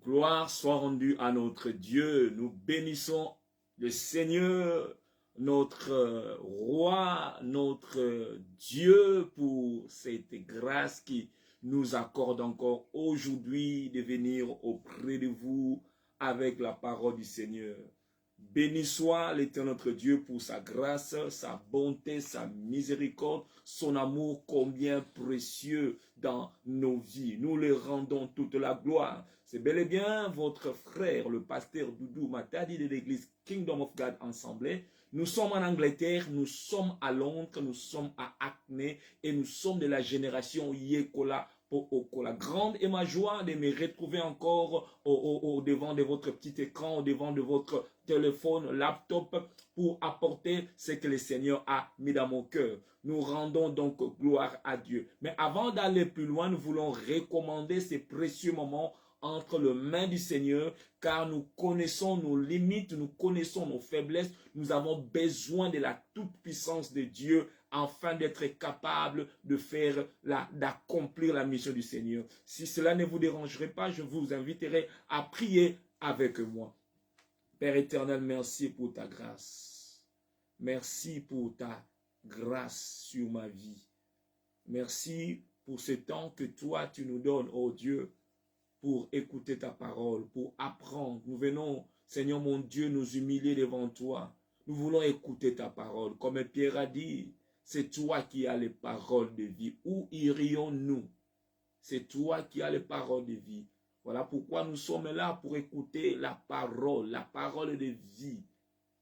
Gloire soit rendue à notre Dieu. Nous bénissons le Seigneur, notre roi, notre Dieu, pour cette grâce qui nous accorde encore aujourd'hui de venir auprès de vous avec la parole du Seigneur. Béni soit l'Éternel notre Dieu pour sa grâce, sa bonté, sa miséricorde, son amour combien précieux dans nos vies. Nous lui rendons toute la gloire. C'est bel et bien votre frère, le pasteur Doudou Matadi de l'église Kingdom of God Ensemble. Nous sommes en Angleterre, nous sommes à Londres, nous sommes à Acne et nous sommes de la génération Yekola. La grande est ma joie de me retrouver encore au devant de votre petit écran, au devant de votre téléphone, laptop, pour apporter ce que le Seigneur a mis dans mon cœur. Nous rendons donc gloire à Dieu. Mais avant d'aller plus loin, nous voulons recommander ces précieux moments entre les mains du Seigneur, car nous connaissons nos limites, nous connaissons nos faiblesses, nous avons besoin de la toute-puissance de Dieu afin d'être capable de faire d'accomplir la mission du Seigneur. Si cela ne vous dérangerait pas, je vous inviterai à prier avec moi. Père éternel, merci pour ta grâce. Merci pour ta grâce sur ma vie. Merci pour ce temps que toi tu nous donnes, oh Dieu, pour écouter ta parole, pour apprendre. Nous venons, Seigneur mon Dieu, nous humilier devant toi. Nous voulons écouter ta parole. Comme Pierre a dit, c'est toi qui as les paroles de vie. Où irions-nous? C'est toi qui as les paroles de vie. Voilà pourquoi nous sommes là pour écouter la parole de vie.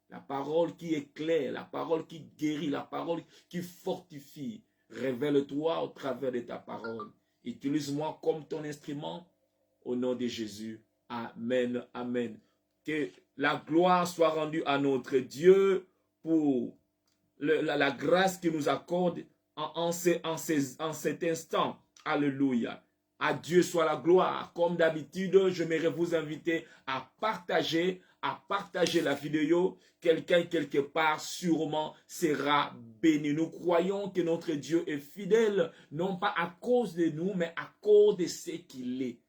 La parole qui éclaire, la parole qui guérit, la parole qui fortifie. Révèle-toi au travers de ta parole. Utilise-moi comme ton instrument. Au nom de Jésus. Amen. Amen. Que la gloire soit rendue à notre Dieu pour la grâce qu'il nous accorde en cet instant. Alléluia. À Dieu soit la gloire. Comme d'habitude, j'aimerais vous inviter à partager la vidéo. Quelqu'un quelque part sûrement sera béni. Nous croyons que notre Dieu est fidèle, non pas à cause de nous, mais à cause de ce qu'il est.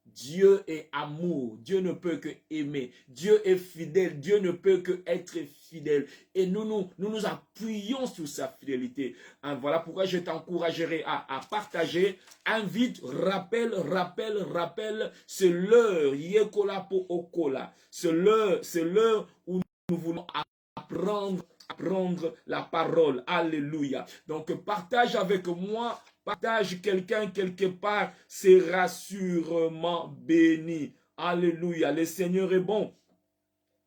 Dieu est amour, Dieu ne peut que aimer, Dieu est fidèle, Dieu ne peut que être fidèle. Et nous nous appuyons sur sa fidélité. Hein, voilà pourquoi je t'encouragerai à partager. Invite, rappelle, c'est l'heure, Yekola po Okola. C'est l'heure où nous voulons apprendre la parole. Alléluia. Donc partage avec moi. Partage quelqu'un quelque part, sera sûrement béni. Alléluia. Le Seigneur est bon.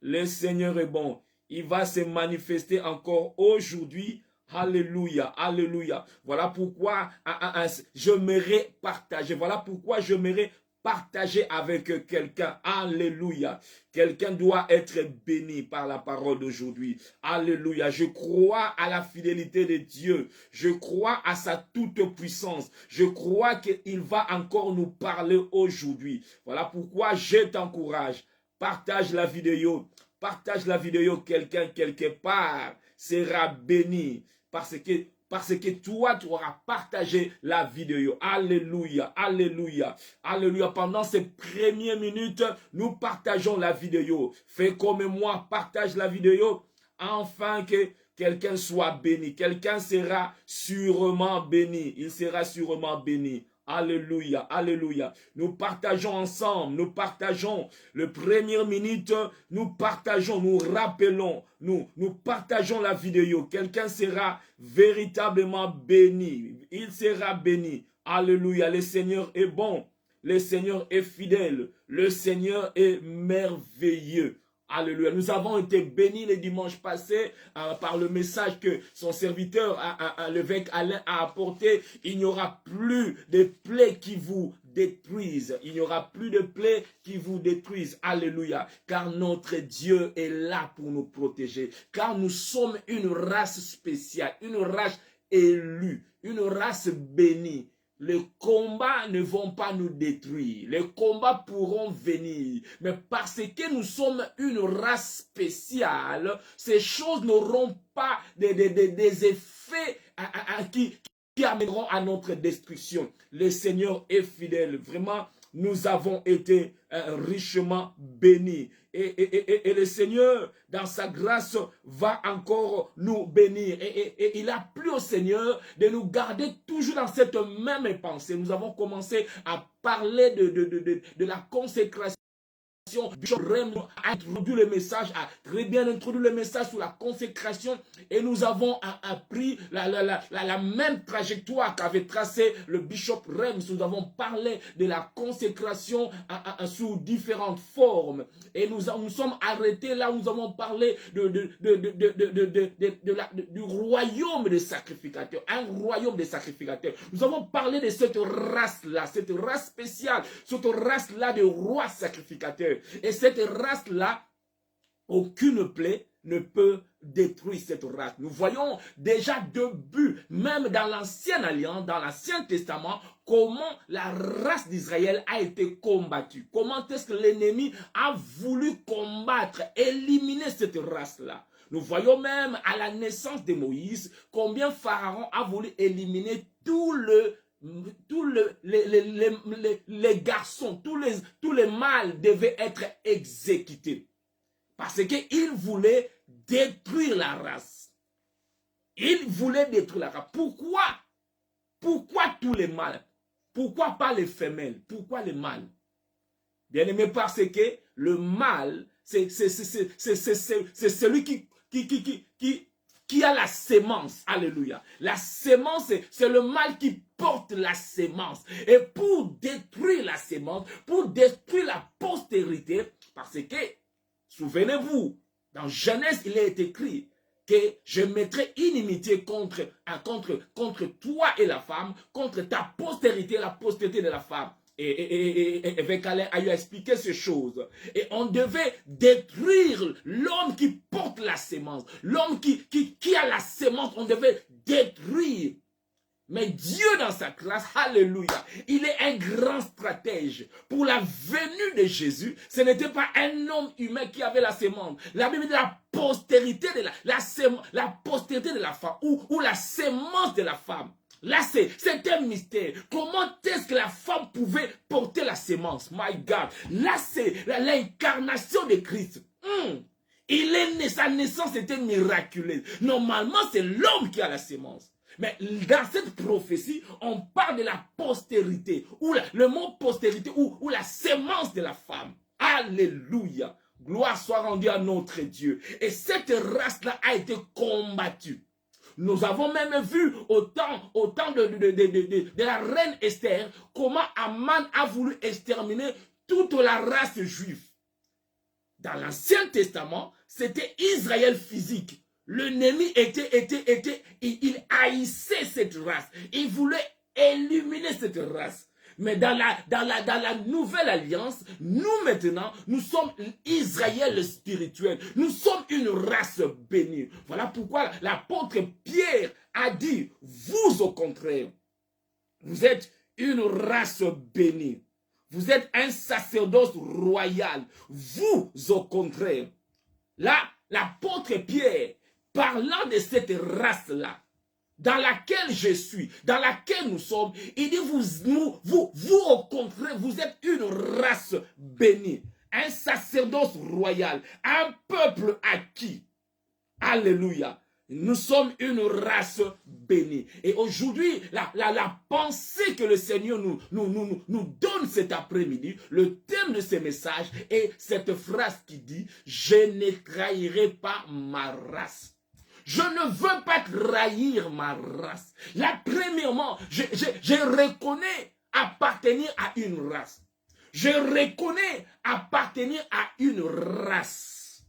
Le Seigneur est bon. Il va se manifester encore aujourd'hui. Alléluia. Alléluia. Voilà pourquoi j'aimerais partager. Voilà pourquoi j'aimerais partager avec quelqu'un. Alléluia. Quelqu'un doit être béni par la parole d'aujourd'hui. Alléluia. Je crois à la fidélité de Dieu. Je crois à sa toute puissance. Je crois qu'il va encore nous parler aujourd'hui. Voilà pourquoi je t'encourage. Partage la vidéo. Partage la vidéo. Quelqu'un quelque part sera béni parce que toi, tu auras partagé la vidéo. Alléluia, alléluia, alléluia. Pendant ces premières minutes, nous partageons la vidéo. Fais comme moi, partage la vidéo, afin que quelqu'un soit béni. Quelqu'un sera sûrement béni. Il sera sûrement béni. Alléluia, alléluia. Nous partageons ensemble, nous partageons les premières minutes, nous partageons, nous rappelons, nous partageons la vidéo. Quelqu'un sera véritablement béni. Il sera béni. Alléluia. Le Seigneur est bon. Le Seigneur est fidèle. Le Seigneur est merveilleux. Alléluia. Nous avons été bénis le dimanche passé par le message que son serviteur, l'évêque Alain, a apporté. Il n'y aura plus de plaies qui vous détruisent. Il n'y aura plus de plaies qui vous détruisent. Alléluia. Car notre Dieu est là pour nous protéger. Car nous sommes une race spéciale, une race élue, une race bénie. Les combats ne vont pas nous détruire. Les combats pourront venir. Mais parce que nous sommes une race spéciale, ces choses n'auront pas des effets qui amèneront à notre destruction. Le Seigneur est fidèle. Vraiment, nous avons été richement bénis. Et le Seigneur, dans sa grâce, va encore nous bénir. Et il a plu au Seigneur de nous garder toujours dans cette même pensée. Nous avons commencé à parler de la consécration. Bishop Rem a introduit le message, a très bien introduit le message sur la consécration, et nous avons appris la même trajectoire qu'avait tracé le Bishop Rem. Nous avons parlé de la consécration sous différentes formes, et nous sommes arrêtés là où nous avons parlé du royaume des sacrificateurs, un royaume des sacrificateurs. Nous avons parlé de cette race-là, cette race spéciale, cette race-là de rois sacrificateurs. Et cette race-là, aucune plaie ne peut détruire cette race. Nous voyons déjà deux buts, même dans l'Ancienne Alliance, dans l'Ancien Testament, comment la race d'Israël a été combattue. Comment est-ce que l'ennemi a voulu combattre, éliminer cette race-là. Nous voyons même à la naissance de Moïse, combien Pharaon a voulu éliminer tous les garçons, tous les mâles devaient être exécutés. Parce qu'il voulait détruire la race. Il voulait détruire la race. Pourquoi? Pourquoi tous les mâles? Pourquoi pas les femelles? Pourquoi les mâles? Bien aimé, parce que le mâle, c'est celui qui a la sémence. Alléluia. La sémence, c'est le mâle qui porte la sémence. Et pour détruire la sémence, pour détruire la postérité, parce que, souvenez-vous, dans Genèse, il est écrit que je mettrai inimitié contre toi et la femme, contre ta postérité, la postérité de la femme. Et Vekale a eu expliqué ces choses. Et on devait détruire l'homme qui porte la sémence. L'homme qui a la sémence, on devait détruire. Mais Dieu dans sa grâce, alléluia, il est un grand stratège. Pour la venue de Jésus, ce n'était pas un homme humain qui avait la sémence. La Bible dit la postérité de la postérité de la femme ou la sémence de la femme. Là, c'est un mystère. Comment est-ce que la femme pouvait porter la sémence? My God. Là, c'est l'incarnation de Christ. Il est né, sa naissance était miraculeuse. Normalement, c'est l'homme qui a la sémence. Mais dans cette prophétie, on parle de la postérité, ou le mot postérité, ou la sémence de la femme. Alléluia. Gloire soit rendue à notre Dieu. Et cette race-là a été combattue. Nous avons même vu au temps de la reine Esther, comment Aman a voulu exterminer toute la race juive. Dans l'Ancien Testament, c'était Israël physique. L'ennemi il haïssait cette race. Il voulait éliminer cette race. Mais dans la nouvelle alliance, nous maintenant, nous sommes Israël spirituel. Nous sommes une race bénie. Voilà pourquoi l'apôtre Pierre a dit, vous au contraire, vous êtes une race bénie. Vous êtes un sacerdoce royal. Vous au contraire. Là, l'apôtre Pierre, parlant de cette race-là, dans laquelle je suis, dans laquelle nous sommes, il dit, vous au contraire, vous êtes une race bénie, un sacerdoce royal, un peuple acquis. Alléluia. Nous sommes une race bénie. Et aujourd'hui, la pensée que le Seigneur nous donne cet après-midi, le thème de ce message est cette phrase qui dit, je ne trahirai pas ma race. Je ne veux pas trahir ma race. Là, premièrement, je reconnais appartenir à une race. Je reconnais appartenir à une race.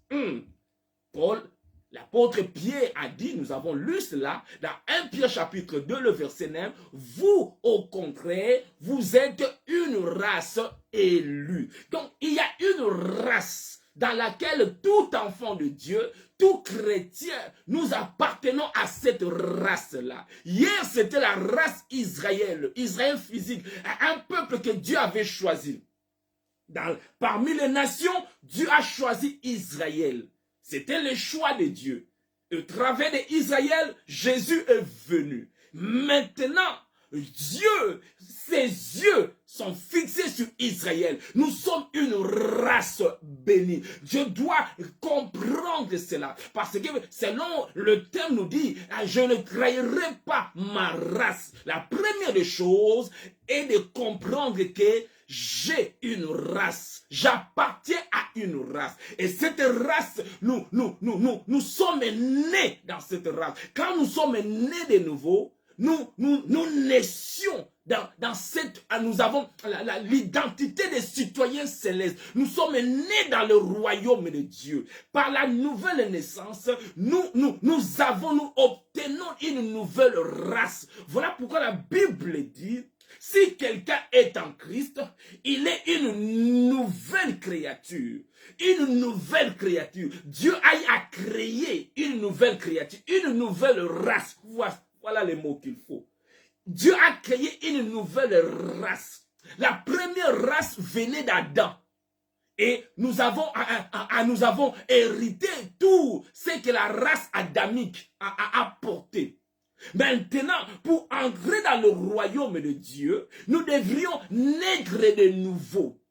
Paul, l'apôtre Pierre a dit, nous avons lu cela dans 1 Pierre chapitre 2, le verset 9. Vous, au contraire, vous êtes une race élue. Donc, il y a une race dans laquelle tout enfant de Dieu, tout chrétien, nous appartenons à cette race-là. Hier, c'était la race Israël, Israël physique, un peuple que Dieu avait choisi. Parmi les nations, Dieu a choisi Israël. C'était le choix de Dieu. Au travers d'Israël, Jésus est venu. Maintenant, Dieu, ses yeux sont fixés sur Israël. Nous sommes une race bénie. Je dois comprendre cela. Parce que selon le thème nous dit, je ne trahirai pas ma race. La première des choses est de comprendre que j'ai une race. J'appartiens à une race. Et cette race, nous sommes nés dans cette race. Quand nous sommes nés de nouveau, nous naissions dans cette, nous avons l'identité des citoyens célestes. Nous sommes nés dans le royaume de Dieu. Par la nouvelle naissance, nous obtenons une nouvelle race. Voilà pourquoi la Bible dit, si quelqu'un est en Christ, il est une nouvelle créature. Une nouvelle créature. Dieu a créé une nouvelle créature, une nouvelle race. Voilà les mots qu'il faut. Dieu a créé une nouvelle race. La première race venait d'Adam. Et nous avons hérité tout ce que la race adamique a apporté. Maintenant, pour entrer dans le royaume de Dieu, nous devrions naître de nouveau.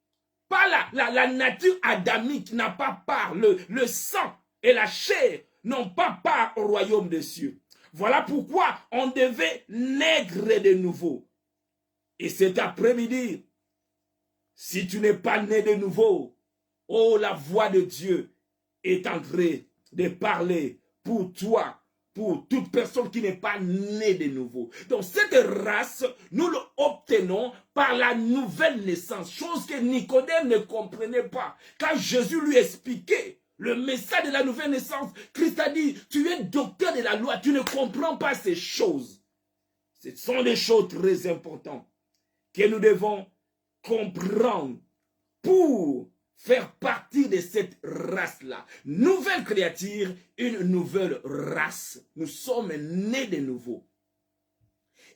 Pas la nature adamique n'a pas part, le sang et la chair n'ont pas part au royaume des cieux. Voilà pourquoi on devait naître de nouveau. Et cet après-midi, si tu n'es pas né de nouveau, oh, la voix de Dieu est en train de parler pour toi, pour toute personne qui n'est pas née de nouveau. Donc cette race, nous l'obtenons par la nouvelle naissance, chose que Nicodème ne comprenait pas. Quand Jésus lui expliquait le message de la nouvelle naissance, Christ a dit, tu es docteur de la loi, tu ne comprends pas ces choses. Ce sont des choses très importantes que nous devons comprendre pour faire partie de cette race-là. Nouvelle créature, une nouvelle race. Nous sommes nés de nouveau.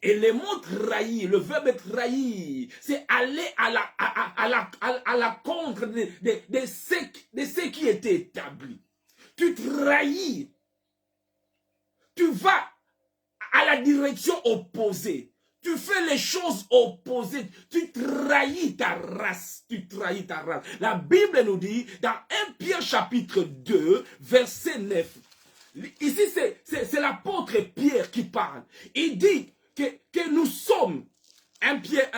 Et le mot trahir, le verbe trahir, c'est aller à la contre de ce qui était établi. Tu trahis. Tu vas à la direction opposée. Tu fais les choses opposées. Tu trahis ta race. Tu trahis ta race. La Bible nous dit dans 1 Pierre chapitre 2, verset 9. Ici, c'est l'apôtre Pierre qui parle. Il dit que nous sommes, 1 Pierre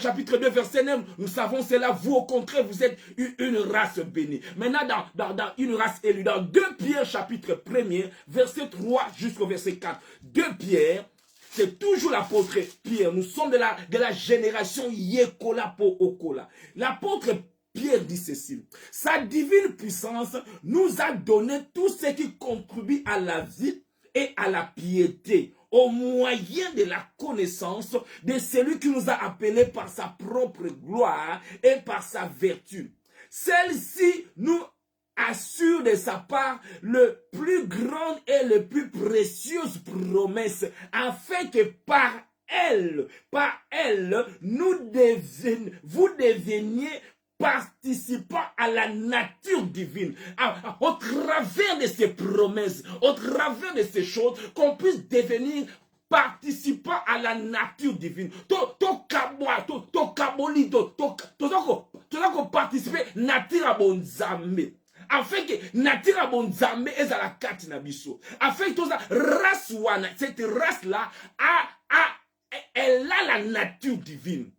chapitre 2 verset 9, nous savons cela, vous au contraire, vous êtes une race bénie. Maintenant, dans une race élue, dans 2 Pierre chapitre 1er, verset 3 jusqu'au verset 4, 2 Pierre, c'est toujours l'apôtre Pierre, nous sommes de la génération Yekola po Okola. L'apôtre Pierre dit ceci, sa divine puissance nous a donné tout ce qui contribue à la vie et à la piété, au moyen de la connaissance de celui qui nous a appelés par sa propre gloire et par sa vertu. Celle-ci nous assure de sa part le plus grand et le plus précieuse promesse, afin que par elle, vous deveniez participant à la nature divine, au travers de ces promesses, au travers de ces choses, qu'on puisse devenir participant à la nature divine. Participer nature à bonzambe. Afin que nature à bonzambe est à la carte nabiso. Afin que cette race là elle a la nature divine.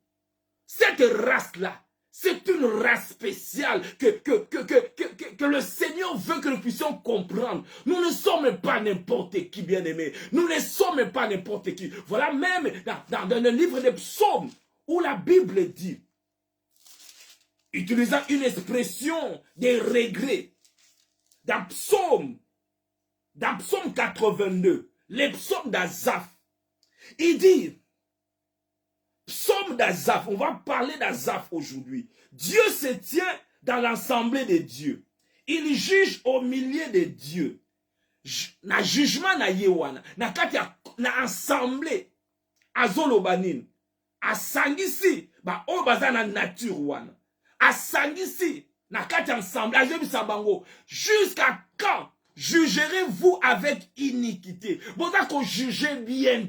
Cette race là, c'est une race spéciale que le Seigneur veut que nous puissions comprendre. Nous ne sommes pas n'importe qui, bien-aimés. Nous ne sommes pas n'importe qui. Voilà même dans le livre des psaumes où la Bible dit, utilisant une expression de regret, dans psaume 82, les psaumes d'Azaph, il dit, psaume d'Azaph, on va parler d'Azaph aujourd'hui. Dieu se tient dans l'assemblée de Dieu. Il juge au milieu de Dieu. Na jugement na yewana, na kati na assemblée azolobanin. Asangisi ba o bazana nature wana. Asangisi na kati ensemble ajebi sabango jusqu'à quand jugerez-vous avec iniquité. Bon, d'accord, jugez bien.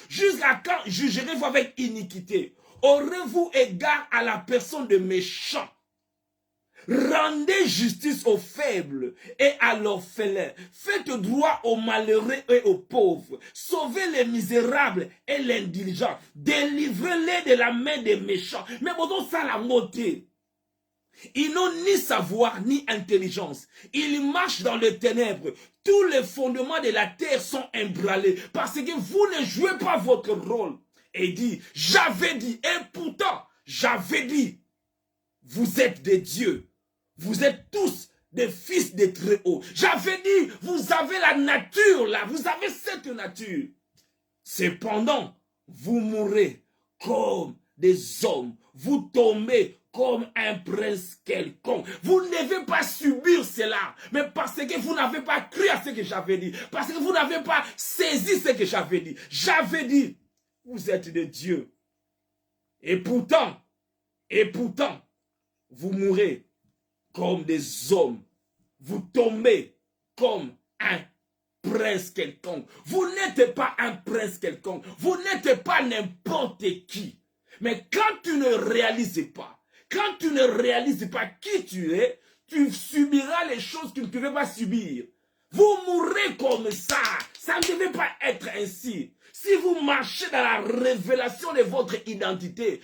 Jusqu'à quand jugerez-vous avec iniquité? Aurez-vous égard à la personne de méchant? Rendez justice aux faibles et à l'orphelin. Faites droit aux malheureux et aux pauvres. Sauvez les misérables et l'indiligent. Délivrez-les de la main des méchants. Mais bon, ça la moitié. Ils n'ont ni savoir ni intelligence. Ils marchent dans les ténèbres. Tous les fondements de la terre sont ébranlés parce que vous ne jouez pas votre rôle. Et dit, j'avais dit, et pourtant, j'avais dit, vous êtes des dieux. Vous êtes tous des fils des Très-Hauts. J'avais dit, vous avez la nature là, vous avez cette nature. Cependant, vous mourrez comme des hommes. Vous tombez comme un prince quelconque. Vous ne devez pas subir cela, mais parce que vous n'avez pas cru à ce que j'avais dit, parce que vous n'avez pas saisi ce que j'avais dit. J'avais dit, vous êtes des dieux. Et pourtant, vous mourrez comme des hommes. Vous tombez comme un prince quelconque. Vous n'êtes pas un prince quelconque. Vous n'êtes pas n'importe qui. Mais quand tu ne réalises pas, qui tu es, tu subiras les choses que tu ne devais pas subir. Vous mourrez comme ça. Ça ne devait pas être ainsi. Si vous marchez dans la révélation de votre identité,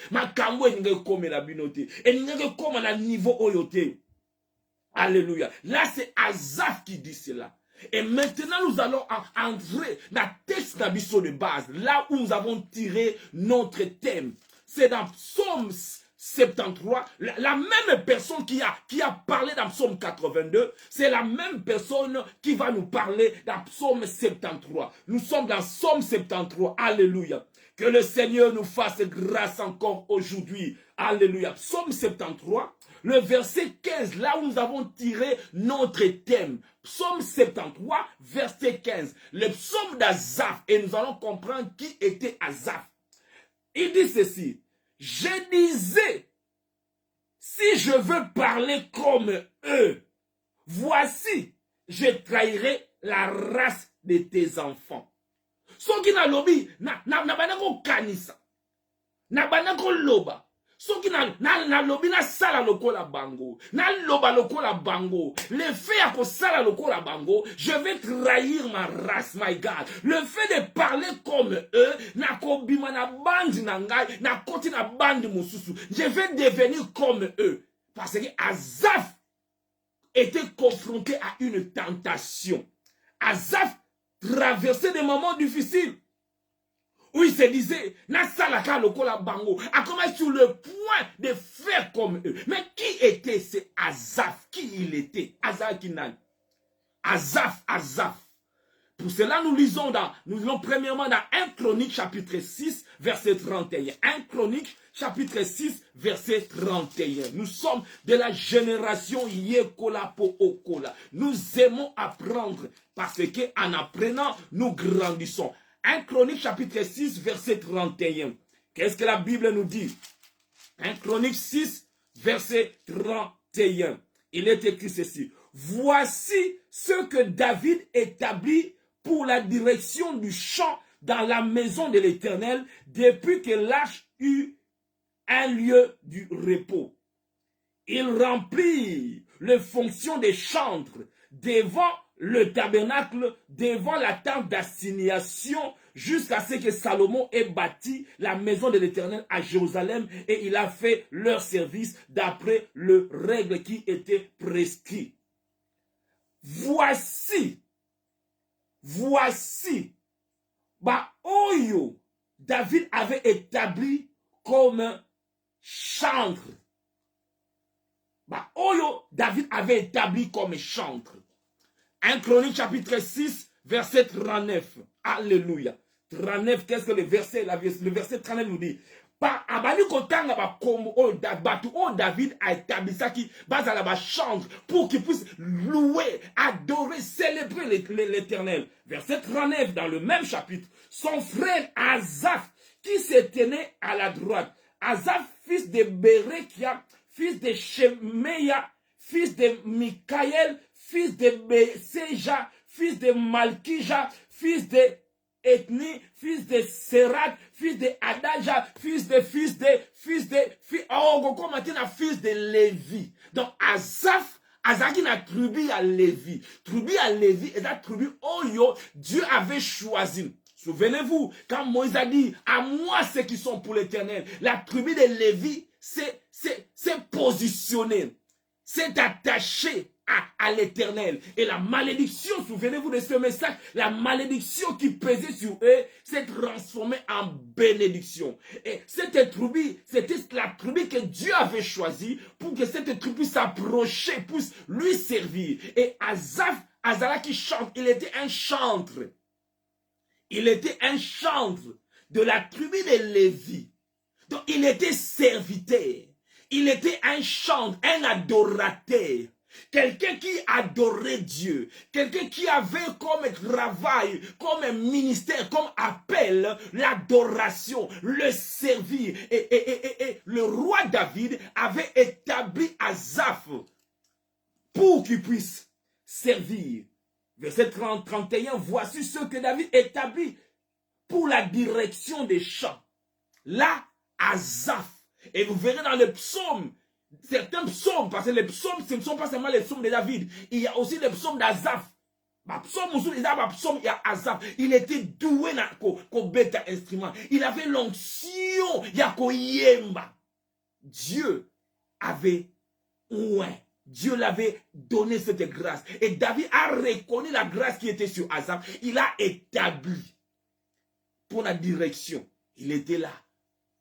alléluia. Là, c'est Asaph qui dit cela. Et maintenant, nous allons entrer dans le texte d'Abisso de base, là où nous avons tiré notre thème. C'est dans Psaume 73, la même personne qui a parlé dans Psaume 82, c'est la même personne qui va nous parler dans Psaume 73. Nous sommes dans Psaume 73, alléluia. Que le Seigneur nous fasse grâce encore aujourd'hui, alléluia. Psaume 73, le verset 15, là où nous avons tiré notre thème. Psaume 73, verset 15. Le psaume d'Asaph, et nous allons comprendre qui était Asaph. Il dit ceci. Je disais, si je veux parler comme eux, voici, je trahirai la race de tes enfants. Soki na lobi, na banako kanisa, na banako loba. Soki na lobi na sala lokola bango, na loba lokola bango, le fait à ko sala lokola bango, je vais trahir ma race, my God. Le fait de parler comme eux, na ko bima na bandi na ngai, na koti na bandi mususu, je vais devenir comme eux. Parce que Asaph était confronté à une tentation. Asaph traversait des moments difficiles. Où il se disait, Nasalaka lokola bango, a commencé sur le point de faire comme eux. Mais qui était ce Asaph? Qui il était? Asaph Kinan. Asaph. Pour cela, nous lisons premièrement dans 1 Chronique chapitre 6, verset 31. 1 Chronique chapitre 6, verset 31. Nous sommes de la génération Yekola po Okola. Nous aimons apprendre parce qu'en apprenant, nous grandissons. 1 Chronique chapitre 6, verset 31. Qu'est-ce que la Bible nous dit? 1 Chronique 6, verset 31. Il est écrit ceci. Voici ce que David établit pour la direction du champ dans la maison de l'Éternel depuis que l'arche eut un lieu du repos. Il remplit les fonctions des chantres devant le tabernacle, devant la tente d'assignation, jusqu'à ce que Salomon ait bâti la maison de l'Éternel à Jérusalem et il a fait leur service d'après les règles qui étaient prescrites. Voici, Oyo, David avait établi comme chantre. Oyo, David avait établi comme chantre. 1 Chronique chapitre 6, verset 39. Alléluia. 39, qu'est-ce que le verset 39 nous dit? David a établi ça qui base à la chantre pour qu'il puisse louer, adorer, célébrer l'Éternel. Verset 39 dans le même chapitre. Son frère Asaph qui se tenait à la droite. Asaph, fils de Berekia, fils de Shemeya, fils de Mikaël, fils de Seja, fils de Malkija, fils de Ethni, fils de Serat, fils de Adaja, fils de fils de Lévi. Donc Asaph, Azaki na tribu à Lévi. Tribu à Lévi, et la tribu Oyo, Dieu avait choisi. Souvenez-vous, quand Moïse a dit, à moi ceux qui sont pour l'Éternel, la tribu de Lévi s'est positionnée, s'est attachée à l'Éternel. Et la malédiction, souvenez-vous de ce message, la malédiction qui pesait sur eux s'est transformée en bénédiction. Et cette tribu, c'était la tribu que Dieu avait choisie pour que cette tribu s'approchait, puisse lui servir. Et Asaph, Azara qui chante, il était un chantre. Il était un chantre de la tribu de Lévi. Donc il était serviteur. Il était un chantre, un adorateur. Quelqu'un qui adorait Dieu. Quelqu'un qui avait comme travail, comme ministère, comme appel, l'adoration, le servir. Et le roi David avait établi Asaph pour qu'il puisse servir. Verset 31, voici ce que David établit pour la direction des chants. Là, Asaph. Et vous verrez dans les psaumes, certains psaumes, parce que les psaumes, ce ne sont pas seulement les psaumes de David. Il y a aussi les psaumes d'Asaph. Il était doué dans bêta instrument. Il avait l'onction. Dieu avait Dieu l'avait donné cette grâce. Et David a reconnu la grâce qui était sur Asaph. Il a établi pour la direction. Il était là,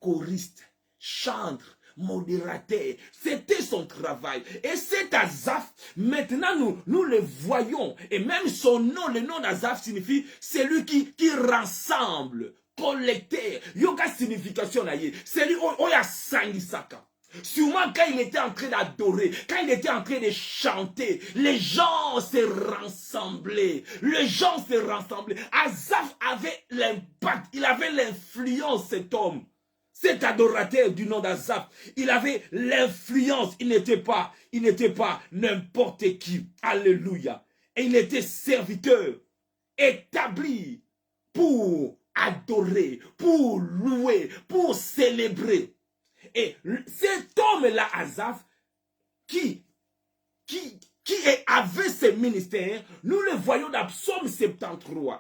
choriste, chantre, modérateur. C'était son travail. Et cet Asaph, maintenant nous le voyons. Et même son nom, le nom d'Asaph signifie celui qui rassemble, collecteur. Yoga signification là. Celui qui a sangisaka. Sûrement quand il était en train d'adorer, quand il était en train de chanter, les gens se rassemblaient. Les gens se rassemblaient. Asaph avait l'impact, il avait l'influence, cet homme. Cet adorateur du nom d'Asaph, il avait l'influence. Il n'était pas n'importe qui. Alléluia. Et il était serviteur, établi pour adorer, pour louer, pour célébrer. Et cet homme-là, Asaph, qui avait ce ministère, nous le voyons dans Psaume 73.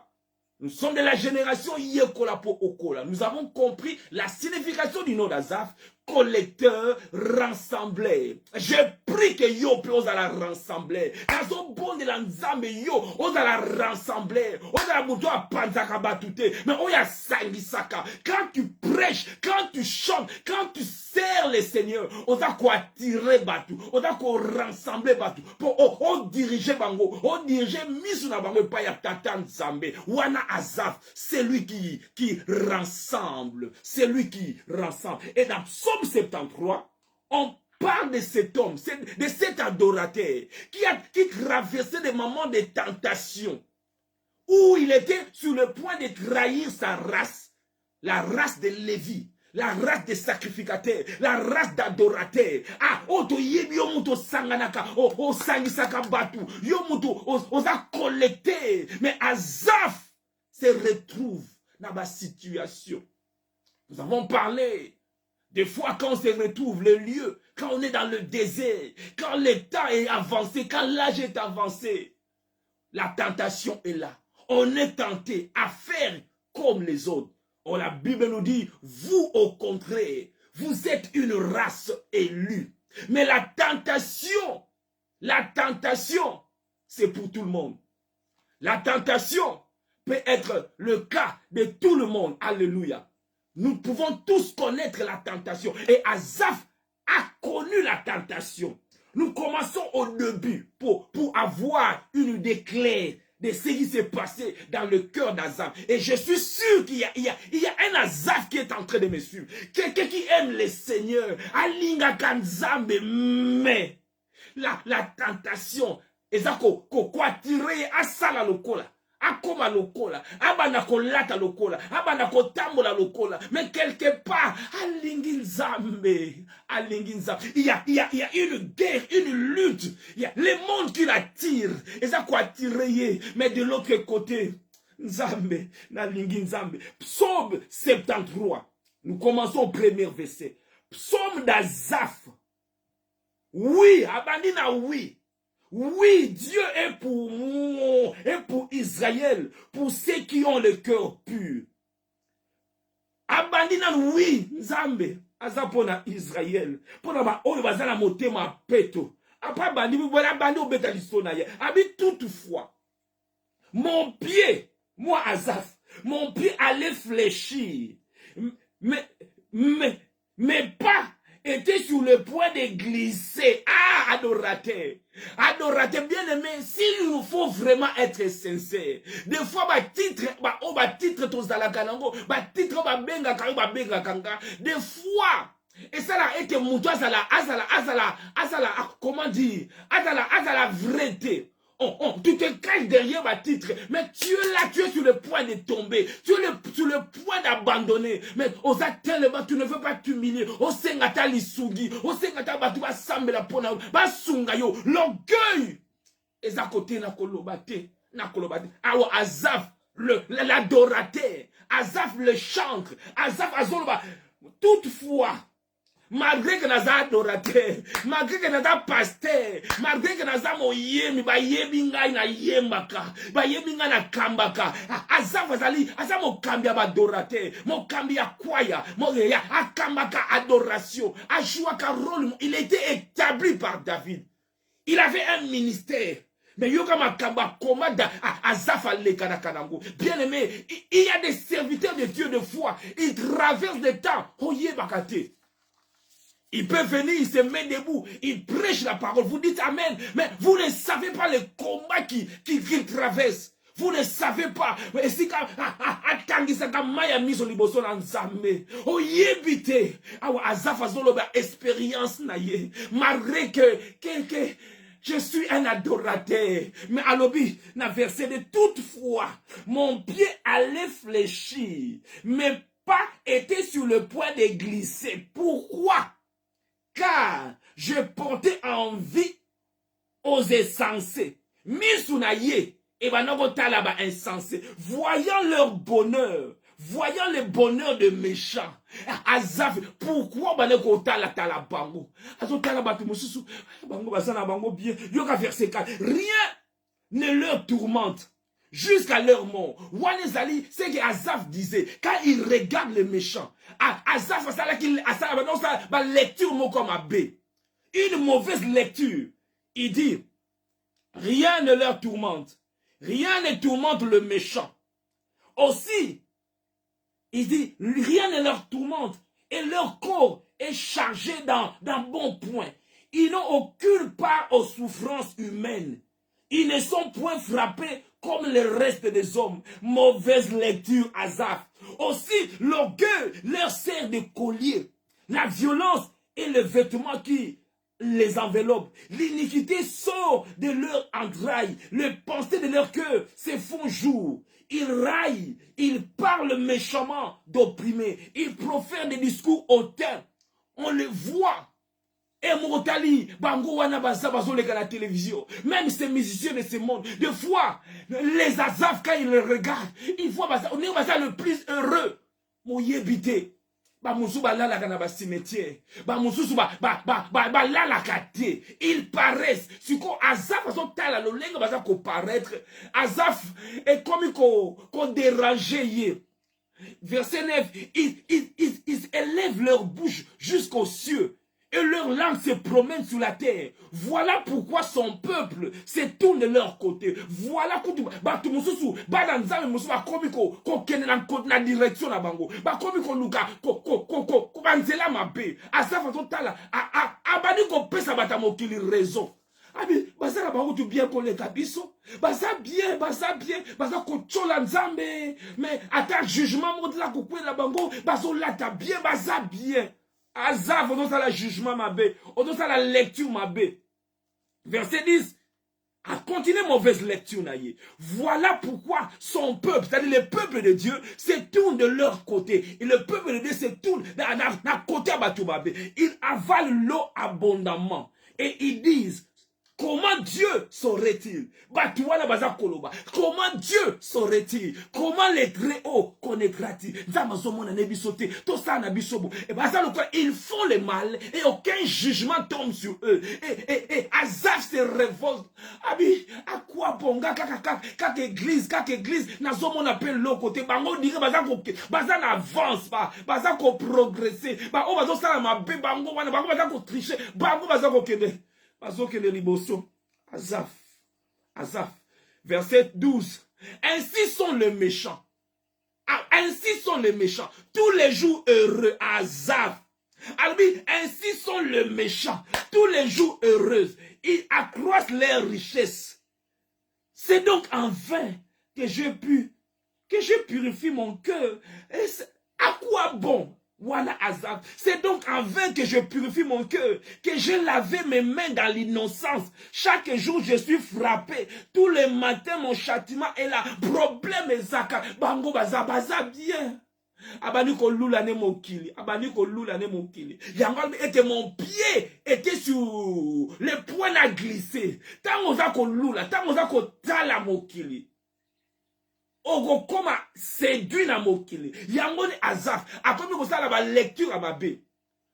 Nous sommes de la génération Yekola po Okola. Nous avons compris la signification du nom d'Asaph, collecteur, rassembleur. Je prie que yo peut oser la rassembler. Dans un bon de l'ensemble, yo oser la rassembler. Oser la bouton à panzaka batute. Mais oya sangisaka. Quand tu prêches, quand tu chantes, quand tu sers le Seigneur, oser quoi attirer batu, oser quoi rassembler batu. Pour diriger bango, diriger misu na bango pa ya tatan zambe. Wana Asaph, c'est lui qui rassemble, c'est lui qui rassemble. Et dans Psaume 73, on parle de cet homme, de cet adorateur qui traversait des moments de tentation où il était sur le point de trahir sa race, la race de Lévi, la race des sacrificateurs, la race d'adorateurs. Ah, oto yebi yo muto sanganaka, sangisaka batu, yo muto osa collecté. Mais Asaph se retrouve dans ma situation. Nous avons parlé des fois quand on se retrouve, le lieu, quand on est dans le désert, quand le temps est avancé, quand l'âge est avancé, la tentation est là. On est tenté à faire comme les autres. Oh, la Bible nous dit, vous au contraire, vous êtes une race élue. Mais la tentation, c'est pour tout le monde. La tentation peut être le cas de tout le monde. Alléluia. Nous pouvons tous connaître la tentation. Et Asaph a connu la tentation. Nous commençons au début pour avoir une idée claire de ce qui s'est passé dans le cœur d'Asaph. Et je suis sûr qu'il y a un Asaph qui est en train de me suivre. Quelqu'un qui aime le Seigneur. Alinga kanzambe. Mais la tentation, ezako ko kwatire asala lokola. akoma lokola, abana kolata lokola, abana kotambola lokola, mais quelque part, alingi nzambe, alingi nzambe. Il y a une guerre, une lutte, il y a le monde qui l'attire, et ça quoi attirer, mais de l'autre côté, nzambe, nalingi nzambe. Psaume 73, nous commençons au premier verset. Psaume d'Azaph. Oui, abandina oui. Oui, Dieu est pour moi, est pour Israël, pour ceux qui ont le cœur pur. Abandina oui, Nzambe, azapona Israël. Pona ba oyo bazana motema peto. Après bandi voilà bandi obeta lisona ye. Abi toutefois. Mon pied, moi Azaf, mon pied allait fléchir. Mais pas était sur le point de glisser. Ah, adorateur. Adorateur, bien aimé, s'il nous faut vraiment être sincère, des fois, titre, des fois, et ça là, et que moutou, comment dire, azala, vérité. Tu te caches derrière ma titre, mais tu es là, tu es sur le point de tomber, tu es sur le point d'abandonner, mais osa tellement tu ne veux pas t'humilier, osengata lisugi, osengata batu ba sambela pona, ba sungayo, l'orgueil, et ça côté na kolobate, awa Azaf, l'adorateur, Azaf le chantre, Azaf azoloba, toutefois, malgré que naza adorateur, malgré que naza pasteur, malgré que naza moyemi, ba yebi ngai na yembaka, ba yebi ngai na kambaka, Azaf azali, Azaf mo kambia ba adorateur, mo kambia kwaya, mo ya akambaka adoration, ajouaka rôle, il était établi par David. Il avait un ministère. Mais yoka makamba komada Azaf alekana kanango. Bien aimé, il y a des serviteurs de Dieu de foi, ils traversent des temps, oye bakate. Il peut venir, il se met debout, il prêche la parole. Vous dites Amen, mais vous ne savez pas le combat qu'il traverse. Vous ne savez pas. Mais si atangisaka maya miso liboso na nzambe. O yebite. Awa Azaf azoloba expérience na ye. Malgré que je suis un adorateur. Mais alobi, na verset de toutefois, mon pied allait fléchir, mais pas était sur le point de glisser. Pourquoi? Car je portais envie aux insensés. Misunaye, et banogotala insensés, voyant leur bonheur, voyant le bonheur de méchants. Azaf, pourquoi banogotala tala bango? Azotala batu mususu, bango basana bango bien. Yoka verset 4. Rien ne leur tourmente jusqu'à leur mort. Wanezali, c'est que Azaf disait, quand il regarde les méchants, Azaf, ça lecture comme abbé. Une mauvaise lecture. Il dit, rien ne leur tourmente. Rien ne tourmente le méchant. Aussi, il dit, rien ne leur tourmente. Et leur corps est chargé d'un bon point. Ils n'ont aucune part aux souffrances humaines. Ils ne sont point frappés comme le reste des hommes. Mauvaise lecture, Azaf. Aussi, l'orgueil leur sert de collier. La violence est le vêtement qui les enveloppe. L'iniquité sort de leur entrailles. Les pensées de leur cœur se font jour. Ils raillent, ils parlent méchamment d'opprimés. Ils profèrent des discours hautains. On les voit. Et Morotali, Bango Wana Bazoleka la télévision, même ces musiciens de ce monde, des fois, les Azaf, quand ils le regardent, ils voient on est le plus heureux. Mouyebité. Bamoussou balala kana ba cimetière. Bamoussou balala kate. Ils paraissent. Si ko Azaf façon tala lo lenga baza ko paraître. Azaf est comme qu'on dérangé. Verset 9, ils élèvent leur bouche jusqu'aux cieux. Et leur langue se promène sur la terre. Voilà pourquoi son peuple se tourne de leur côté. Voilà pourquoi la direction na bango. Ba komi ko luka ko banzela mabe. Asa façon tala abani ko pesa bata mokili raison. Abi bazala bango tu bien koleka biso. Baza bien, baza ko chola nzambe. Mais attaque jugement modela ko kwela bango, bazo lata bien, baza bien. Azaf, on doit la jugement ma bé, on doit la lecture ma bé. Verset 10. à continuer mauvaise lecture. Voilà pourquoi son peuple, c'est-à-dire le peuple de Dieu, se tourne de leur côté. Et le peuple de Dieu se tourne d'un côté à Batoubabe. Ils avalent l'eau abondamment. Et ils disent, comment Dieu saurait-il? Comment Dieu saurait-il? Comment les très hauts connaîtra-t-il? Ils font le mal et aucun jugement tombe sur eux. Et Azaf se révolte. À quoi bon? Quand église, on appelle l'autre côté. Bango dire, bazan avance pas. Bazan ko progresser. Bango bazan ça ma bé. Bango bazan ko tricher. Bango bazan ko kende. Azaf, verset 12. Ainsi sont les méchants. Ainsi sont les méchants. Tous les jours heureux. Azaf. Ainsi sont les méchants. Tous les jours heureux. Ils accroissent leurs richesses. C'est donc en vain que je purifie mon cœur. À quoi bon? Voilà Azaf. C'est donc en vain que je purifie mon cœur, que j'ai lavé mes mains dans l'innocence. Chaque jour, je suis frappé. Tous les matins, mon châtiment est là. Problème est zaka. Bango baza bien. Abaniko lula ne mokili. Abaniko lula ne mokili. Yangal était mon pied était sur le point à glisser. Tant ko lula, tant ko tala mokili. Ogo koma séduit na mokili. Yango ni Azaf. Après ko sala ba lecture à babé.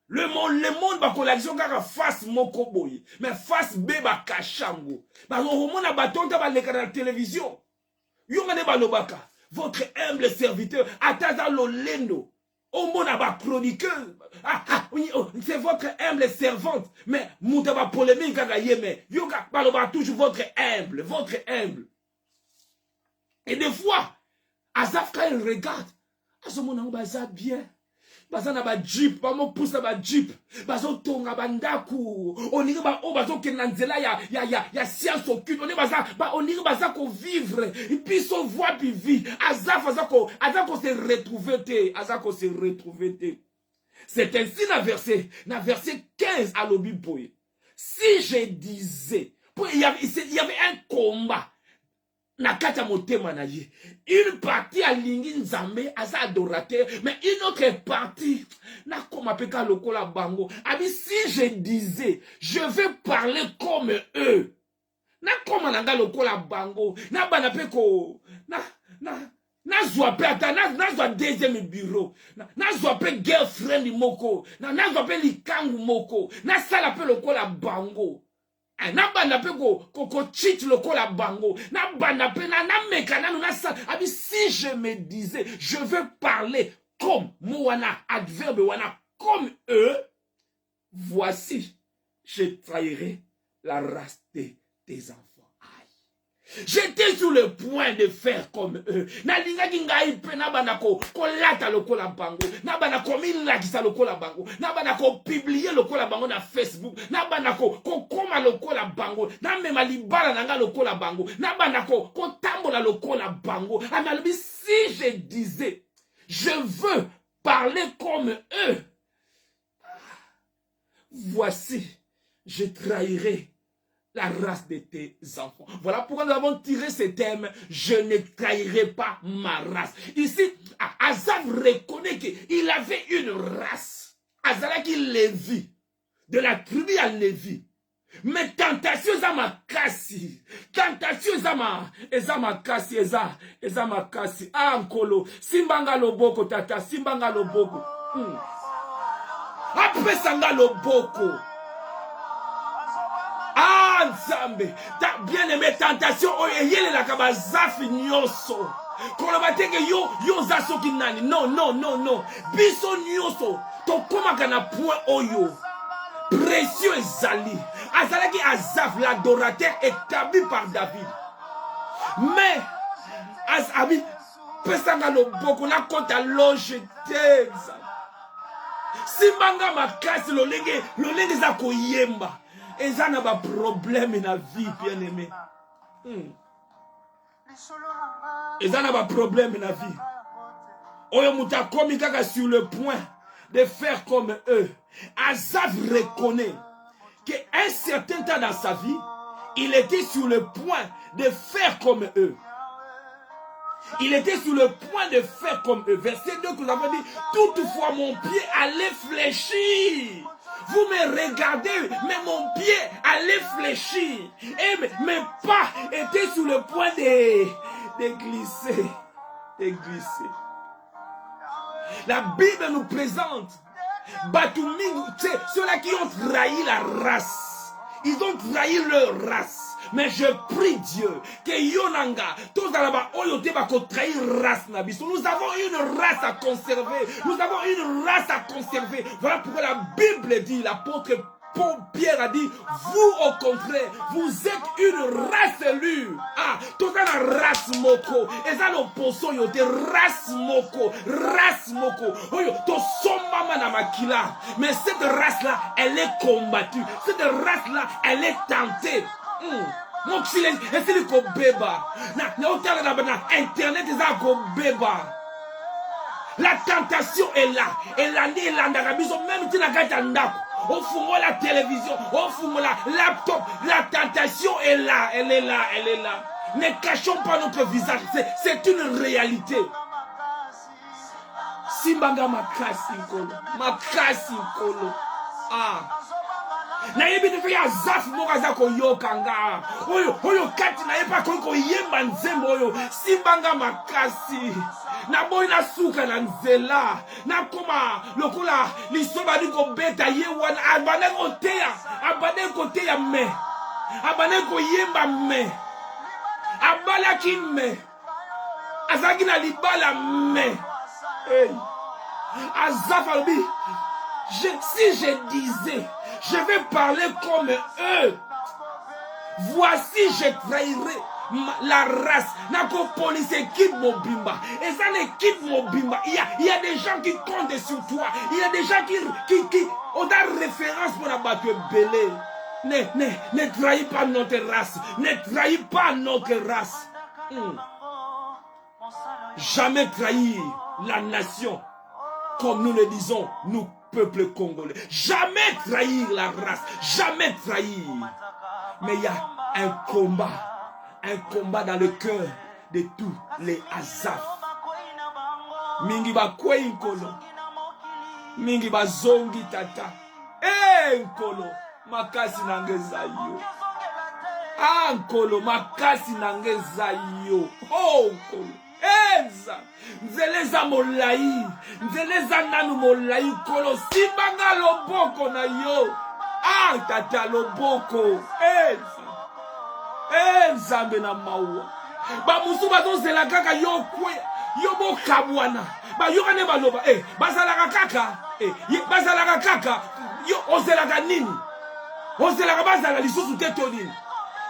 Le monde ba collection kaka face moko boy. Mais face B ba kashango. Ba romona ba tonta ba leka na télévision. Yonga ne ba lobaka. Votre humble serviteur atata lolendo. Omona ba chroniqueur. C'est votre humble servante. Mais mouta ba polémique kaka yeme. Yonga ba loba toujours votre humble. Et des fois, Azaf, quand il regarde, Azomona baza bien. Baza na ba jeep, ba mo pousse na ba jeep. Bazo tonga bandaku. Oniri ba o bazo kenanzela ya science occulte. Oniri baza ko vivre. Et puis son voix puis vie. Azaf se retrouver. C'est ainsi na verset 15 à l'Obiboye. Si je disais, il y avait un combat. Nakata motema na ye. Une partie à Lingi Nzambe, asa adorateur, mais une autre partie, na koma peka lokola bango. Si je disais, je vais parler comme eux. Na koma nanga lokola bango. Na bana peko, na zwa pe ata, na zwa deuxième bureau. Na zwa pe girlfriend moko. Na zwa pe likangu moko. Na sala pe lokola bango. Na banda pe ko cheat lokola bango. Na banda pe na mekana na sa. Si je me disais, je veux parler comme moana, adverbe wana, comme eux, voici, je trahirai la race de tes enfants. J'étais sur le point de faire comme eux. Na linga kinga ipe na banako ko lata lokola bango. Na banako milakisa lokola bango. Na banako publier lokola bango na Facebook. Na banako ko koma lokola bango. Na mema libala nanga lokola bango. Na banako ko tambola lokola bango. Analbi si je disais, je veux parler comme eux. Voici, je trahirai la race de tes enfants. Voilà pourquoi nous avons tiré ce thème. Je ne trahirai pas ma race. Ici, Azaf reconnaît qu'il avait une race. Azaf qui Lévi, de la tribu à Lévi. Mais tentation ma kasi. Tentation ma kasi. Ankolo. Simbanga loboko tata. Simbanga loboko. Après sanga loboko. Nzambe, ta bien-aimé tentation oyele la kaba zafi nyoso. Kolobateke yo zaso kinani. Non. Biso nyoso to koma kana point oyo. Précieux ezali. Azalaki Azaf l'adorateur établi par David. Mais Azabi pesanga loboko na kota loge texte. Simbanga makasi lolenge za koyemba. Et ça n'a pas de problème dans la vie, bien-aimé. Et ça n'a pas de problème dans la vie. Oyo muta komi kaka sur le point de faire comme eux. Azaf reconnaît qu'à un certain temps dans sa vie, il était sur le point de faire comme eux. Il était sur le point de faire comme eux. Verset 2 que nous avons dit, toutefois mon pied allait fléchir. Vous me regardez, mais mon pied allait fléchir. Et mes pas étaient sur le point de glisser. De glisser. La Bible nous présente ceux-là qui ont trahi la race. Ils ont trahi leur race. Mais je prie Dieu que Yonanga, tous là-bas, trahir race nabiso. Nous avons une race à conserver. Nous avons une race à conserver. Voilà pourquoi la Bible dit, l'apôtre Pierre a dit, vous au contraire, vous êtes une race élue. Ah, tout ça la race moko. Et ça l'opposition yote race moko, race moko. Oyo, to somma na makila. Mais cette race-là, elle est combattue. Cette race-là, elle est tentée. Mon silence, et c'est le kobeba. Na hôtel na internet est kobeba. La tentation est là. Et l'année est là. Même si la gâte en ndako. Au fond la télévision, au fond la laptop, la tentation est là, elle est là, elle est là. Ne cachons pas notre visage, c'est une réalité. Simbanga makasi nkolo. Ah. Na yebi te ya zaf mokaza ko yokanga. Oyo kati na yepa ko yemba nzembo oyo. Simbanga makasi. Na boy na suka na nzela. Na koma lokola lisoba di ko beta ye wana abane ko teya me. Abane ko yemba me. Abala ki me. Azagi na libala me. Hey. Azaf albi. Si je disais, je vais parler comme eux. Voici, je trahirai la race. Nako police quitte mon bimba. Et ça ne quitte mon bimba. Il y a des gens qui comptent sur toi. Il y a des gens qui ont des références pour abattre belé. Ne trahis pas notre race. Ne trahis pas notre race. Jamais trahir la nation. Comme nous le disons, nous peuple congolais. Jamais trahir la race. Jamais trahir. Mais il y a un combat dans le cœur de tous les Azaf. Mingi ba kwe nkolo. Mingi ba zongi tata. Nkolo. Makasi nangeza yo. Nkolo. Makasi nangeza yo. Nkolo. Enza. Nzeleza molai. Nzeleza nanu molai kolo. Simbanga loboko na yo. Tata loboko. Enza mbena maua. Ba musu bazozela kaka yo kwe. Yo bo kabwana. Ba yo kane baloba. Bazalaka kaka. Bazalaka kaka. Yo ozelaka nini? Ozelaka bazala lisusu teto nini?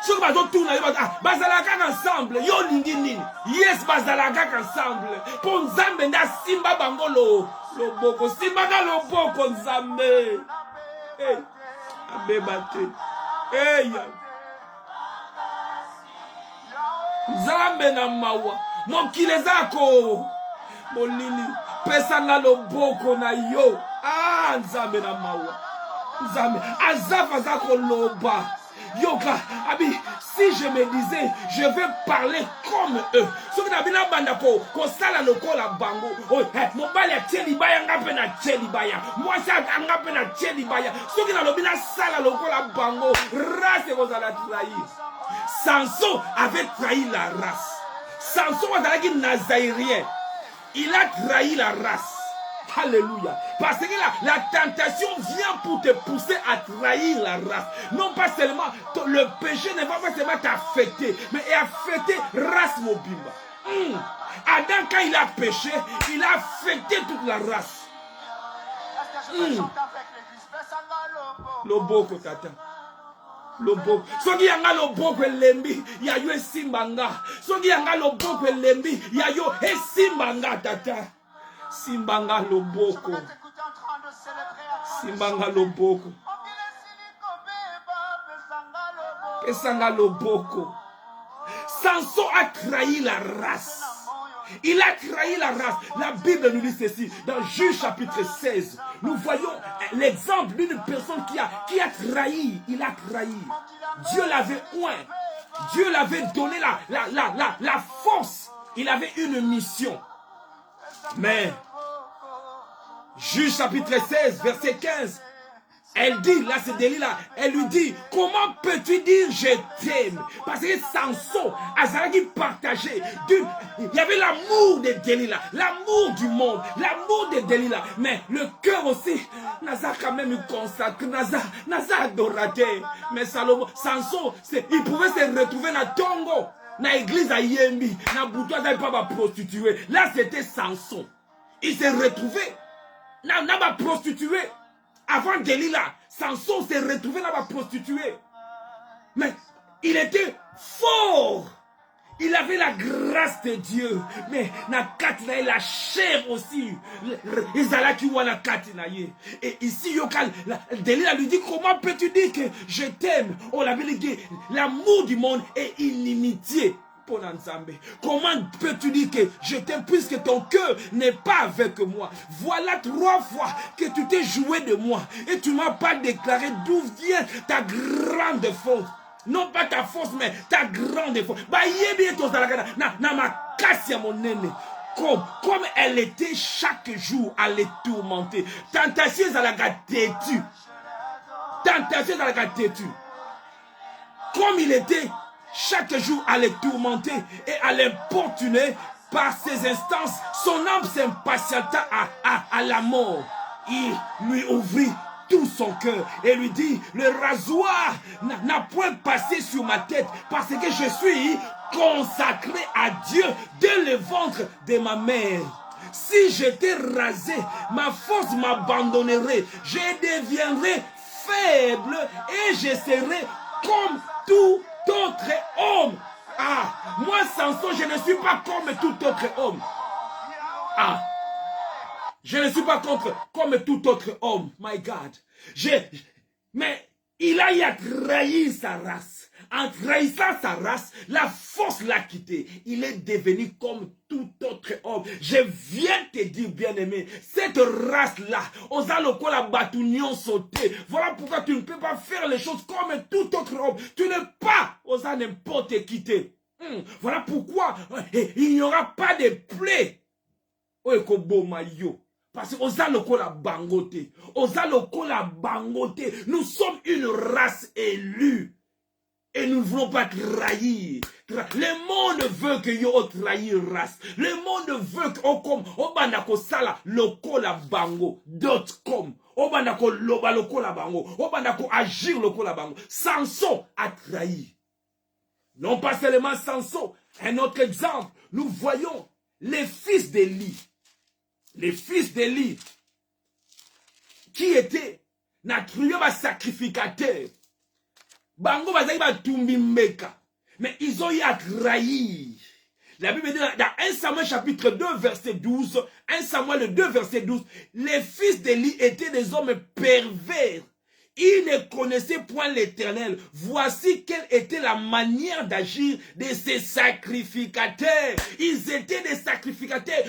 Ceux qui sont tous là, bazalaka ensemble, yo lingi nini. Yes, bazalaka ensemble. Pour Nzambe na simba bangolo, loboko simba na loboko Nzambe. Abebate. Nzambe na mawa. Mokile zako. Molili. Pesa na loboko na yo. Nzambe na mawa. Nzambe. Azafa zako loba. Yoka, abi, si je me disais, je vais parler comme eux. Ce que tu as bandako, ko sala lokola bango. Mon bali a tchelibaya ngape na tchelibaya. Moi ça ngape na tchelibaya. Ce que tu as sala lokola bango, race vous allez trahir. Samson avait trahi la race. Samson was un nazairien. Il a trahi la race. Alléluia. Parce que la tentation vient pour te pousser à trahir la race. Non pas seulement, le péché ne va pas seulement t'affecter, mais affecter race mobimba. Adam, quand il a péché, il a affecté toute la race. Loboko tata. Loboko. Soki yanga loboko lembi, ya yo esimbanga. Soki yanga loboko lembi, ya yo esimbanga tata. Simbanga loboko. Simbanga loboko. Pesanga loboko. Samson a trahi la race. Il a trahi la race. La Bible nous dit ceci. Dans Juge chapitre 16, nous voyons l'exemple d'une personne qui a trahi. Il a trahi. Dieu l'avait oint. Dieu l'avait donné la force. Il avait une mission. Mais, Juge chapitre 16, verset 15, elle dit, là c'est Delilah, elle lui dit, comment peux-tu dire je t'aime? Parce que Samson, Azaragi partageait, il y avait l'amour de Delilah, l'amour du monde, l'amour de Delilah, mais le cœur aussi, Naza quand même il consacre, Naza adorateur, mais Salomon, Samson, il pouvait se retrouver dans Tongo, dans l'église à Yembi, dans Boutoua, dans pas prostituée, là c'était Samson, il s'est retrouvé, dans ma prostituée. Avant Delilah, Samson s'est retrouvé là-bas prostitué. Mais il était fort. Il avait la grâce de Dieu. Mais la chair aussi. Et ici, Delilah lui dit, comment peux-tu dire que je t'aime? On l'avait dit, l'amour du monde est inimitié. Comment peux-tu dire que je t'aime puisque ton cœur n'est pas avec moi? Voilà 3 fois que tu t'es joué de moi et tu ne m'as pas déclaré d'où vient ta grande force. Non pas ta force, mais ta grande force. Comme elle était chaque jour à les tourmenter. Tentation à la têtue. Tentation à la têtue. Comme il était chaque jour à les tourmenter et à l'importuner par ses instances, son âme s'impatienta à la mort. Il lui ouvrit tout son cœur et lui dit, le rasoir n'a point passé sur ma tête parce que je suis consacré à Dieu dès le ventre de ma mère. Si j'étais rasé, ma force m'abandonnerait, je deviendrais faible et je serais comme tout autre homme. Ah, moi Samson, je ne suis pas comme tout autre homme. Ah, je ne suis pas comme tout autre homme. My God. Mais il a trahi sa race. En trahissant sa race, la force l'a quitté. Il est devenu comme tout autre homme. Je viens te dire, bien-aimé, cette race-là, osa lokola batunion sauté. Voilà pourquoi tu ne peux pas faire les choses comme tout autre homme. Tu n'es pas osa n'importe quitter. Voilà pourquoi il n'y aura pas de plaie. Parce que osa lokola bangote. Osa lokola bangote. Nous sommes une race élue. Et nous ne voulons pas trahir. Le monde veut que yo trahir race. Le monde veut que comme obandako sala lokola bango.com. Obandako loba lokola bango. Obandako agir lokola bango. Samson a trahi. Non pas seulement Samson. Un autre exemple. Nous voyons les fils d'Élie. Les fils d'Élie qui étaient naturellement sacrificateurs. Bango bazali ba tumbi mbeka. Mais ils ont eu à trahir. La Bible dit dans 1 Samuel chapitre 2 verset 12, 1 Samuel 2 verset 12, les fils d'Élie étaient des hommes pervers. Ils ne connaissaient point l'Éternel. Voici quelle était la manière d'agir de ces sacrificateurs. Ils étaient des sacrificateurs.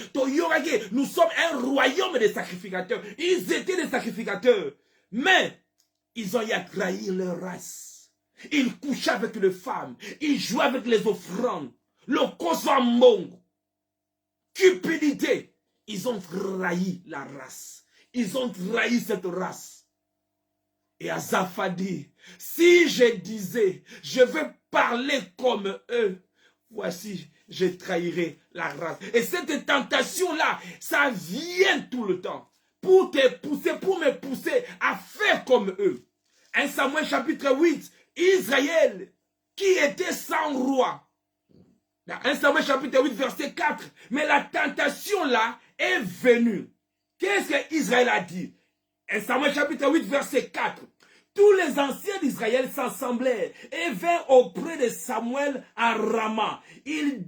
Nous sommes un royaume de sacrificateurs. Ils étaient des sacrificateurs. Mais ils ont eu à trahir leur race. Ils couchaient avec les femmes. Ils jouaient avec les offrandes. Le kosamong. Cupidité. Ils ont trahi la race. Ils ont trahi cette race. Et Azapha dit, si je disais, je vais parler comme eux, voici, je trahirai la race. Et cette tentation-là, ça vient tout le temps. Pour te pousser, pour me pousser à faire comme eux. 1 Samuel chapitre 8, Israël, qui était sans roi. Dans 1 Samuel chapitre 8, verset 4. Mais la tentation là est venue. Qu'est-ce que Israël a dit? 1 Samuel chapitre 8, verset 4. Tous les anciens d'Israël s'assemblèrent et vinrent auprès de Samuel à Rama. Il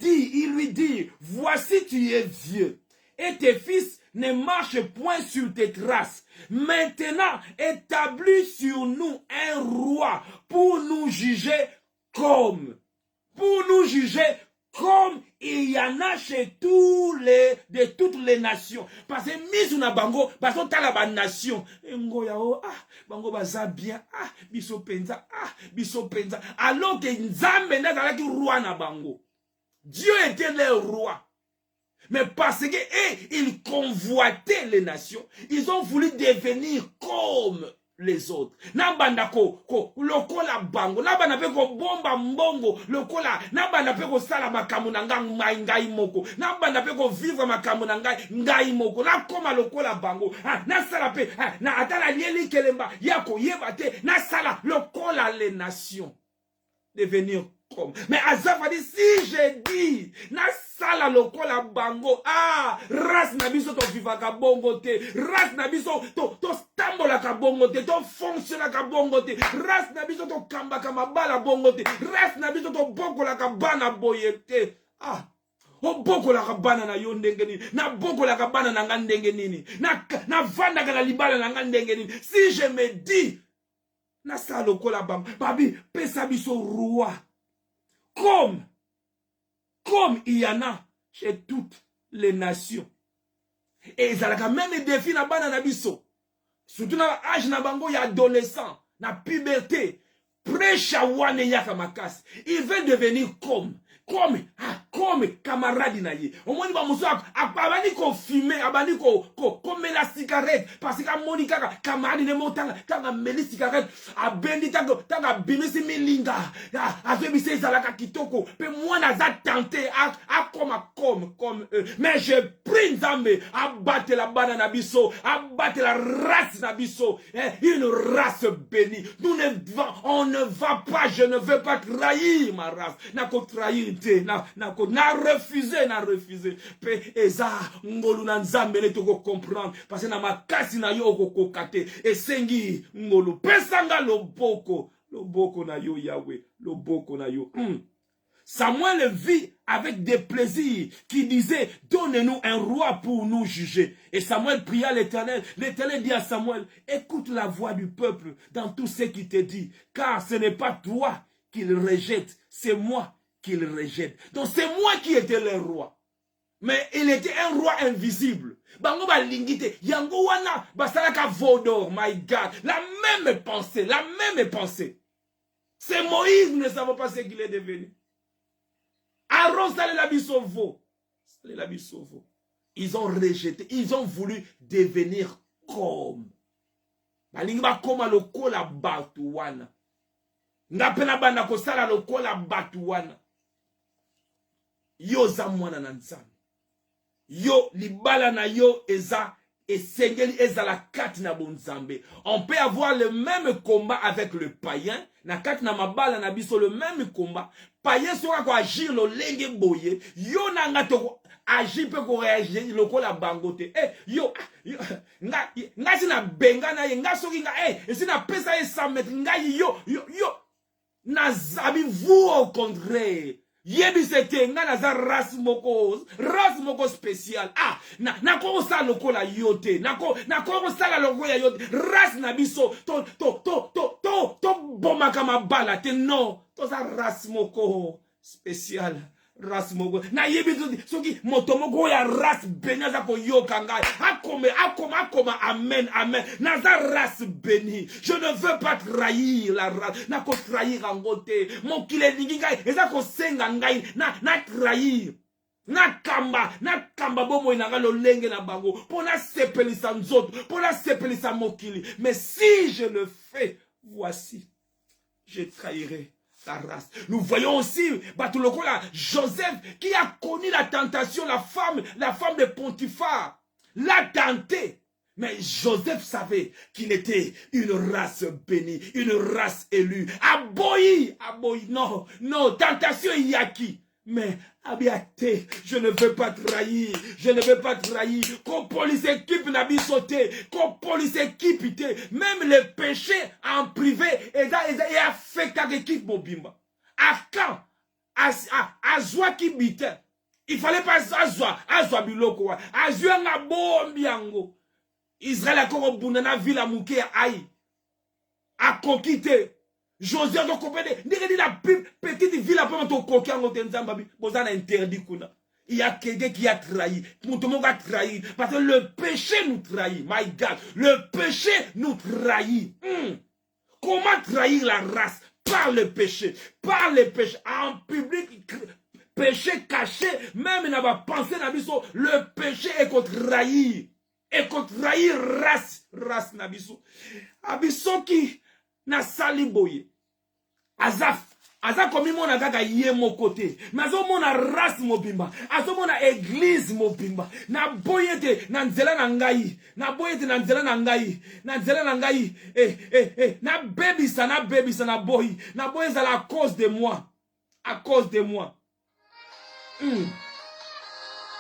lui dit, voici tu es vieux et tes fils ne marchent point sur tes traces. Maintenant, établis sur nous un roi pour nous juger comme comme il y en a chez de toutes les nations. Parce que mis na bango, parce que la ba nation, ngo ya o bango baza bien, biso penza, alors que Nzambe n'a ki roi na bango. Dieu était leur roi. Mais parce que ils convoitaient les nations, ils ont voulu devenir comme les autres. Nabanda ko lokola bango, nabanda pe ko bomba mbongo, lokola nabanda pe ko sala makambo na ngai moko, nabanda pe ko vivre makambo na ngai moko, na koma lokola bango, na sala pe na atala lieli kelemba yako yebate, na sala lokola les nations. Devenir comme. Mais Azaf a dit, si j'ai dit, na sala lokola bango, ras nabiso to vivaka bongo te, ras nabiso to stambola ka bongo te, to fonctiona ka bongo te, ras nabiso to kamba ka mabala bongo te, ras nabiso to bokola ka bana boye te. O bokola ka bana na yo ndenge nini, na bokola ka bana na nga ndenge nini, na vanda ka na libala na nga ndenge nini. Si je me dis, na sala lokola bango, babi pesa biso roi. Comme il y en a chez toutes les nations. Et ils ont même des défis na bana na biso. Surtout na âge na bango ya adolescent, na puberté. Prêche à wane yaka makasi. Il veut devenir comme camarade na ye. Au moins ba muso abani ko fumer, abani ko la cigarette parce que monika camarade ne motanga tanga meli cigarette abendi tanga bimisi milinga. Azebise zalaka kitoko pe moi naza tenté comme eux. Mais je prie Nzambe abattre la bana na biso, abattre la race na biso, une race bénie. On ne va pas, je ne veux pas trahir ma race. Na ko trahir te, na refusé. Pe eza ngolu na Nzambe ne to ko comprendre parce que na makasi na yo ko kokate esengi ngolu pesanga loboko na yo Yahweh, loboko na yo. Samuel vit avec des plaisirs qui disait, donnez-nous un roi pour nous juger. Et Samuel pria l'Éternel. L'Éternel dit à Samuel, écoute la voix du peuple dans tout ce qu'il te dit, car ce n'est pas toi qu'il rejette, c'est moi qu'il rejette. Donc c'est moi qui étais le roi. Mais il était un roi invisible. Bango ba lingite, yango wana, basalaka vodor, my God. La même pensée. C'est Moïse, nous ne savons pas ce qu'il est devenu. Aaron, ça la bisovo. Ils ont rejeté, ils ont voulu devenir comme. Balingba koma lokola batuwana. Ngapena banda ko sala lokola batuwana. Yo za mwana na Nzambe. Yo libala na yo eza esengeli eza la kati na bonzambe. On peut avoir le même combat avec le païen. Na kati na mabala na biso le même combat. Païen sera ko agir lo lenge boye. Yo na ngato agir pe ko réagir lokola bangote. Yo nga sina benga na ye nga soki nga sina pesa ye 100 mètres nga yo na zabi vous au contraire. Yebi sete nga na za race moko spécial. Na ko sa lokola yote. Na ko sala lokola yote. Race na biso to bomaka mabala te non. To sa race moko spécial. Race moko. Na yebi soki moto moko ya race béni za ko yoka ngai. Akoma amen. Na za race béni. Je ne veux pas trahir la race. Na ko trahir angote. Mon kile ningi ngai eza ko senga ngai na trahir. Na kamba bomo inanga lo lenge na bango. Pona sepelisa nzoto, pona sepelisa mokili. Mais si je le fais, voici, je trahirai la race. Nous voyons aussi Batulokola, Joseph qui a connu la tentation, la femme de Potiphar l'a tenté. Mais Joseph savait qu'il était une race bénie, une race élue. Aboyi, non, tentation il y a qui? Mais Abiate, je ne veux pas trahir. Qu'on police équipe n'a pas sauté. Qu'on police équipe, même les péchés en privé, et affecté l'équipe Bobimba. À quand? À Zoa qui bite. Il fallait pas Zoa biloko. À Zoa nga bombiango. Israël a encore bunana ville à Mouké aïe. A conquité. Josué a compris, dit la petite ville après mon coquin en Tenzambabi, vous avez interdit. Il y a quelqu'un qui a trahi. Tout le monde a trahi. Parce que le péché nous trahit. My God. Le péché nous trahit. Comment trahir la race? Par le péché. Par le péché. En public, péché caché. Même il n'a pas pensé Nabiso. Le péché est qu'on trahit. Et qu'on trahit race. Race Nabiso. Abiso qui n'a sali boye. Azaf. Aza komi mona kaka ye mo côté. Mais azo mona race mobimba. Azo mona église mobimba. Na boyete na nzela na ngai. Na boyete na nzela na ngai. Na nzela na ngai. Na bebisa na boy. Na boy za la cause de moi. À cause de moi.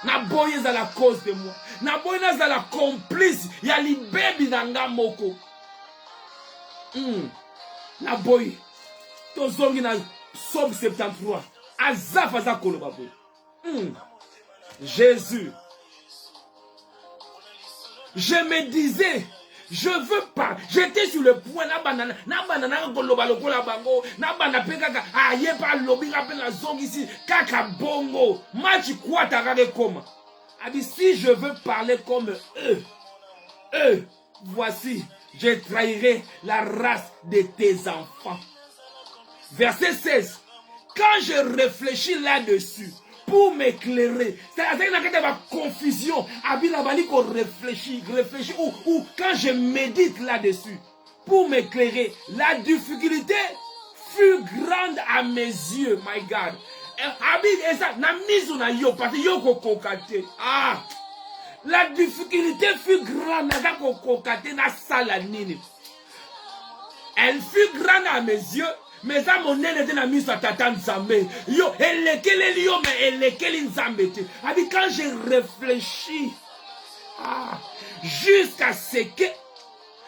Na boy za la cause de moi. Na boy za la complice. Ya li baby na nga moko. Na boy. Tozongi na Somme 73. Azaf aza koloba boy. Jésus. Je me disais, je veux pas. J'étais sur le point na banana koloba lokola bango, na banana pekaka aye pa lobi rappel la zongi ici kaka bongo. Match quoi t'arrêter comme. A dit si je veux parler comme eux, voici, je trahirai la race de tes enfants. Verset 16. Quand je réfléchis là-dessus, pour m'éclairer, c'est-à-dire qu'il y a une confusion, réfléchit, ou quand je médite là-dessus, pour m'éclairer, la difficulté fut grande à mes yeux, my God. La difficulté fut grande à elle fut grande à mes yeux. Mais ça mon nez était na mis à tata nzambe. Yo, elle est yo mais elle est nzambe. Abi quand j'ai réfléchi, jusqu'à ce que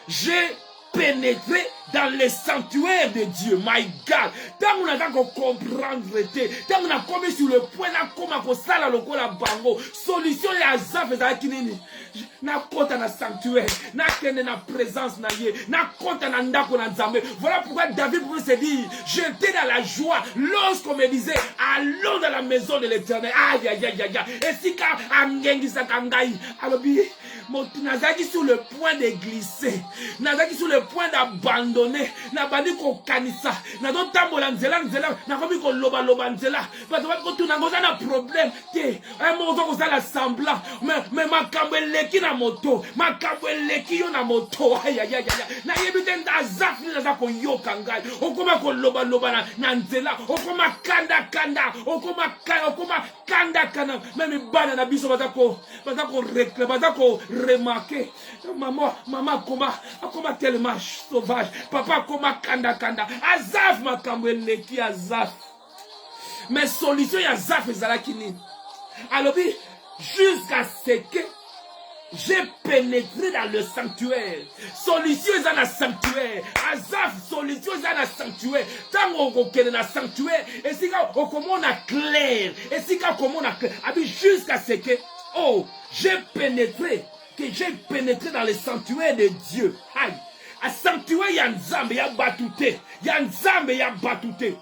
j'ai pénétré dans le sanctuaire de Dieu. My God. Tant on a comprendre, tant on a commis sur le point là comment qu'on sala le la bango. Solution les azaf et kinini. Na kota na sanctuaire, na kene na présence na ye, na kota na ndako na nzambe. Voilà pourquoi David pouvait se dire, j'étais dans la joie lorsqu'on me disait, allons dans la maison de l'Éternel. Aïe aïe aïe aïe. Et si ka angengi sakangai, alobi Nazaki sur le point de glisser, Nazaki sur le point d'abandonner, Nabandi ko kanisa, Nazo tambola nzela, Nakomi ko loba nzela, parce que tu n'as pas de problème, un moment où ça semblant, mais ma kambeleki na moto, ma kambeleki yo na moto, aïe aïe aïe aïe, na yebiten da zafi na zako yo kangai, okoma ko loba na nzela, okoma kanda, okoma kanda, même bana na biso bazako réclame, bazako remarquer, maman comment tellement sauvage, papa comment kanda, azaf makambo eleki azaf, mais solution ya azaf ezalaki nini? Alors jusqu'à ce que j'ai pénétré dans le sanctuaire. Solution est dans le sanctuaire. Azaf, solution est dans le sanctuaire. Tant qu'on est dans le sanctuaire, et si on a clair, et si on a clair, jusqu'à ce que, j'ai pénétré dans le sanctuaire de Dieu. Aïe. À sanctuaire, il y a Nzambe, il y a Batouté. Il y a Nzambe, il y a Batouté.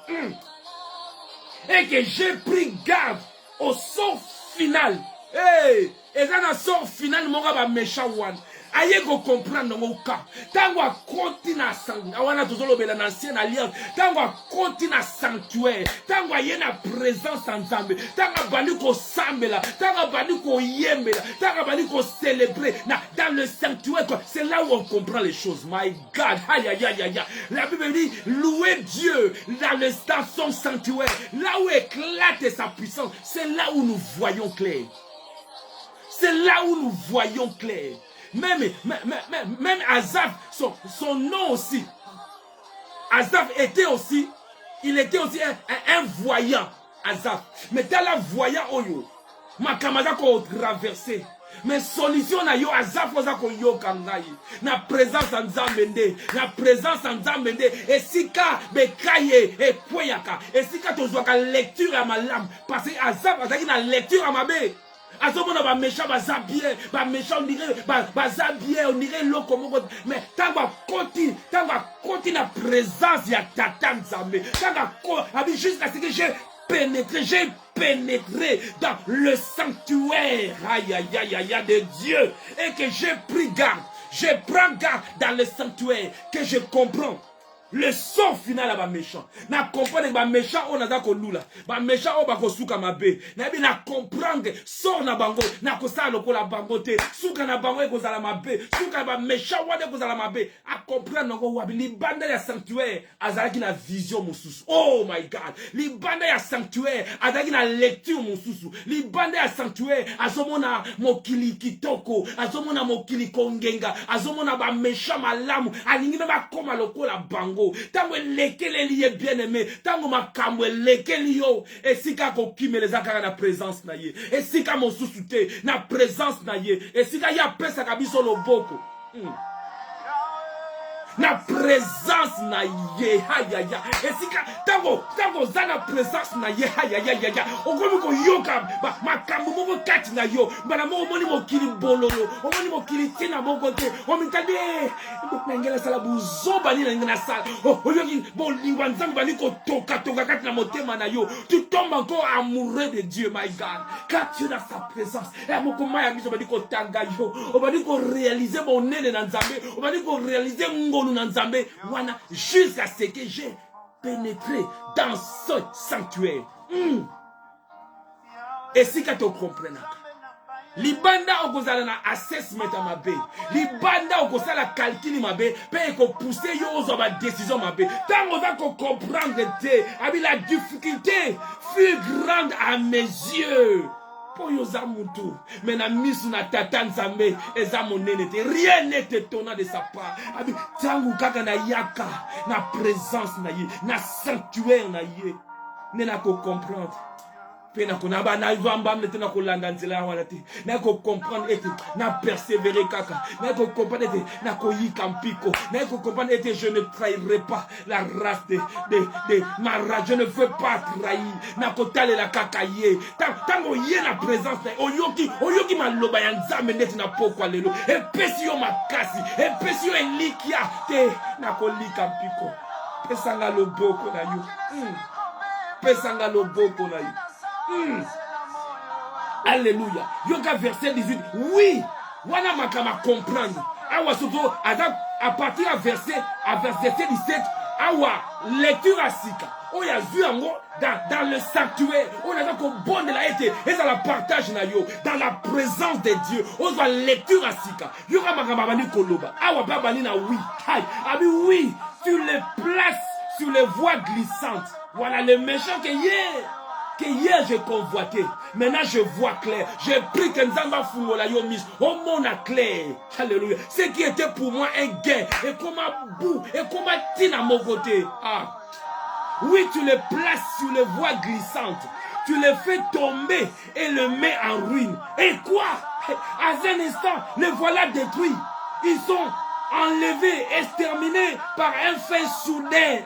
Et que j'ai pris garde au sort final. Hey! Et dans le sort final, mon gars, méchant one. Aïe, go comprendre mon cas. Tango a continué à sanctuaire. Awana tozolo bela l'ancienne alliance. Tango a continué à sanctuaire. Tango a yena présence en Zambé. Tango a bani ko sambela. Tango a bani ko yembela. Tango a bani ko célébrer. Dans le sanctuaire, c'est là où on comprend les choses. My God. Aïe, aïe, aïe, aïe. La Bible dit, louez Dieu dans son sanctuaire. Là où éclate sa puissance. C'est là où nous voyons clair. C'est là où nous voyons clair. Même Azaf, son nom aussi. Azaf était aussi, il était aussi un voyant. Azaf. Mais dans la voyant, ma camarade ko traversé. Mais solution na yo Azaf oza ko yo kangai. Na présence en Zambende, na présence en Zambende. Et si ka bekaye et poyaka. Et si ka tozwaka lecture à ma lame. Parce que Azaf a na lecture à ma bé. Azomona ba méchant baza bien, ba méchant on dirait baza bien, on dirait loko moko. Mais tanga koti na présence ya Tata Nzambe. Tanga abi jusqu'à ce que j'ai pénétré dans le sanctuaire aïe aïe aïe aïe de Dieu et que j'ai pris garde. Je prends garde dans le sanctuaire que je comprends. Le sort final à ba méchant. Na comprendre ba méchant on a ko lula. Ba méchant o ba ko suka mabe. Na bi na comprendre sort na bango na ko sa lokola bango te. Suka na bango ko zala mabe. Suka ba méchant wade ko zala mabe. A comprendre ngo wabi li banda ya sanctuaire azalaki na vision mususu. Oh my God. Li banda ya sanctuaire azalaki na lecture mususu. Li banda ya sanctuaire azomona mokili kitoko, azomona mokili kongenga, azomona ba méchant malamu, alingi ba koma lokola bango. Tango lekele liye bien aimé, tango makamwe lekele yo, et sika ko kime les akara na présence na ye, et sika mo susute na présence na ye, et sika ya pesa kabiso loboko. Na présence na ye aïe aïe aïe, et sika tango za na présence na ye aïe aïe aïe aïe, okomi ko yoka makambo moko kati na yo, bana mo moni mokili bololo, omoni mokili tina moko te, omitande ngela sala buzo bani na sala, oyoki bon lingwa nzambe bani ko toka kati na motema na yo, tu tombes encore amoureux de Dieu my God, quand tu es dans sa présence, et moko maya biso bani ko tanga yo, obani ko réaliser mon nene na nzambe, obani ko réaliser ngolu na nzambe wana jusqu'à ce que j'ai pénétré dans ce sanctuaire. Et si que tu comprends libanda okozala na assessment mabe, libanda okozala calcul mabe, pe ko pousser yo ozo ba décision mabe, tango za ko comprendre te, abi la difficulté fut grande à mes yeux. Po yo za mutu, mais na misu na Tata Nzambe eza monene te, rien n'est étonnant de sa part. Abi tango kaka na yaka na présence na ye, na sanctuaire na ye, ne na ko comprendre. Pena ko na ba na vamba mete na ko landa nzela wana te, na ko comprendre ete na persévérer kaka, na ko comprendre ete na ko yika mpiko, na ko comprendre ete je ne trahirai pas la race de ma race, je ne veux pas trahir, na ko tale la kaka ye, tango ye na présence na oyoki maloba ya Nzambe ndeti na pokwa lelo, e pesi yo makasi, e pesi yo elikia te, na ko lika mpiko, pesanga loboko na yo, pesanga loboko na yo. Alléluia. Yoga verset 18. Oui. Wana makama comprendre. Awa surtout à partir à verset 17. Awa lecture à sika. On a vu en gros dans le sanctuaire. On a vu qu'on bonne la été et dans la partage na yo dans la présence de Dieu. On voit lecture à sika. Yoga makama bani koloba. Awa babani na oui. Aïe. Abi oui. Tu les places sur les voies glissantes. Voilà le méchant que hier j'ai convoité, maintenant je vois clair. J'ai pris que Nzamba Fungola Yomis, oh mon clair. Alléluia. Ce qui était pour moi un gain, et comme un bout, et comme un tin à mon côté. Ah. Oui, tu les places sur les voies glissantes. Tu les fais tomber et le mets en ruine. Et quoi? À un instant, les voilà détruits. Ils sont enlevés, exterminés par un fait soudain,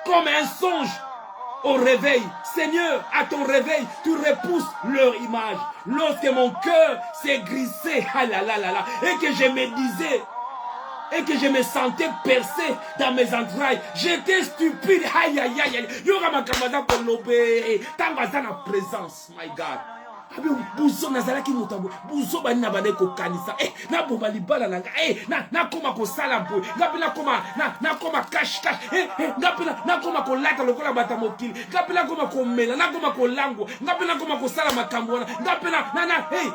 comme un songe. Au réveil, Seigneur, à ton réveil, tu repousses leur image. Lorsque mon cœur s'est grissé, ah là là là là, et que je me disais, et que je me sentais percé dans mes entrailles, j'étais stupide, aïe aïe aïe aïe, y'aura ma camarade pour l'obéir, tant que la présence, my God. Abi buzo nazala ki mutambo buzo bani na bane ko kanisa na bomba libala nanga na koma ko sala mpo ngapi na koma cash ngapi na koma ko lata lokola bata mokili ngapi na koma ko mela na koma ko lango ngapi na koma ko sala makambo ngapi na abi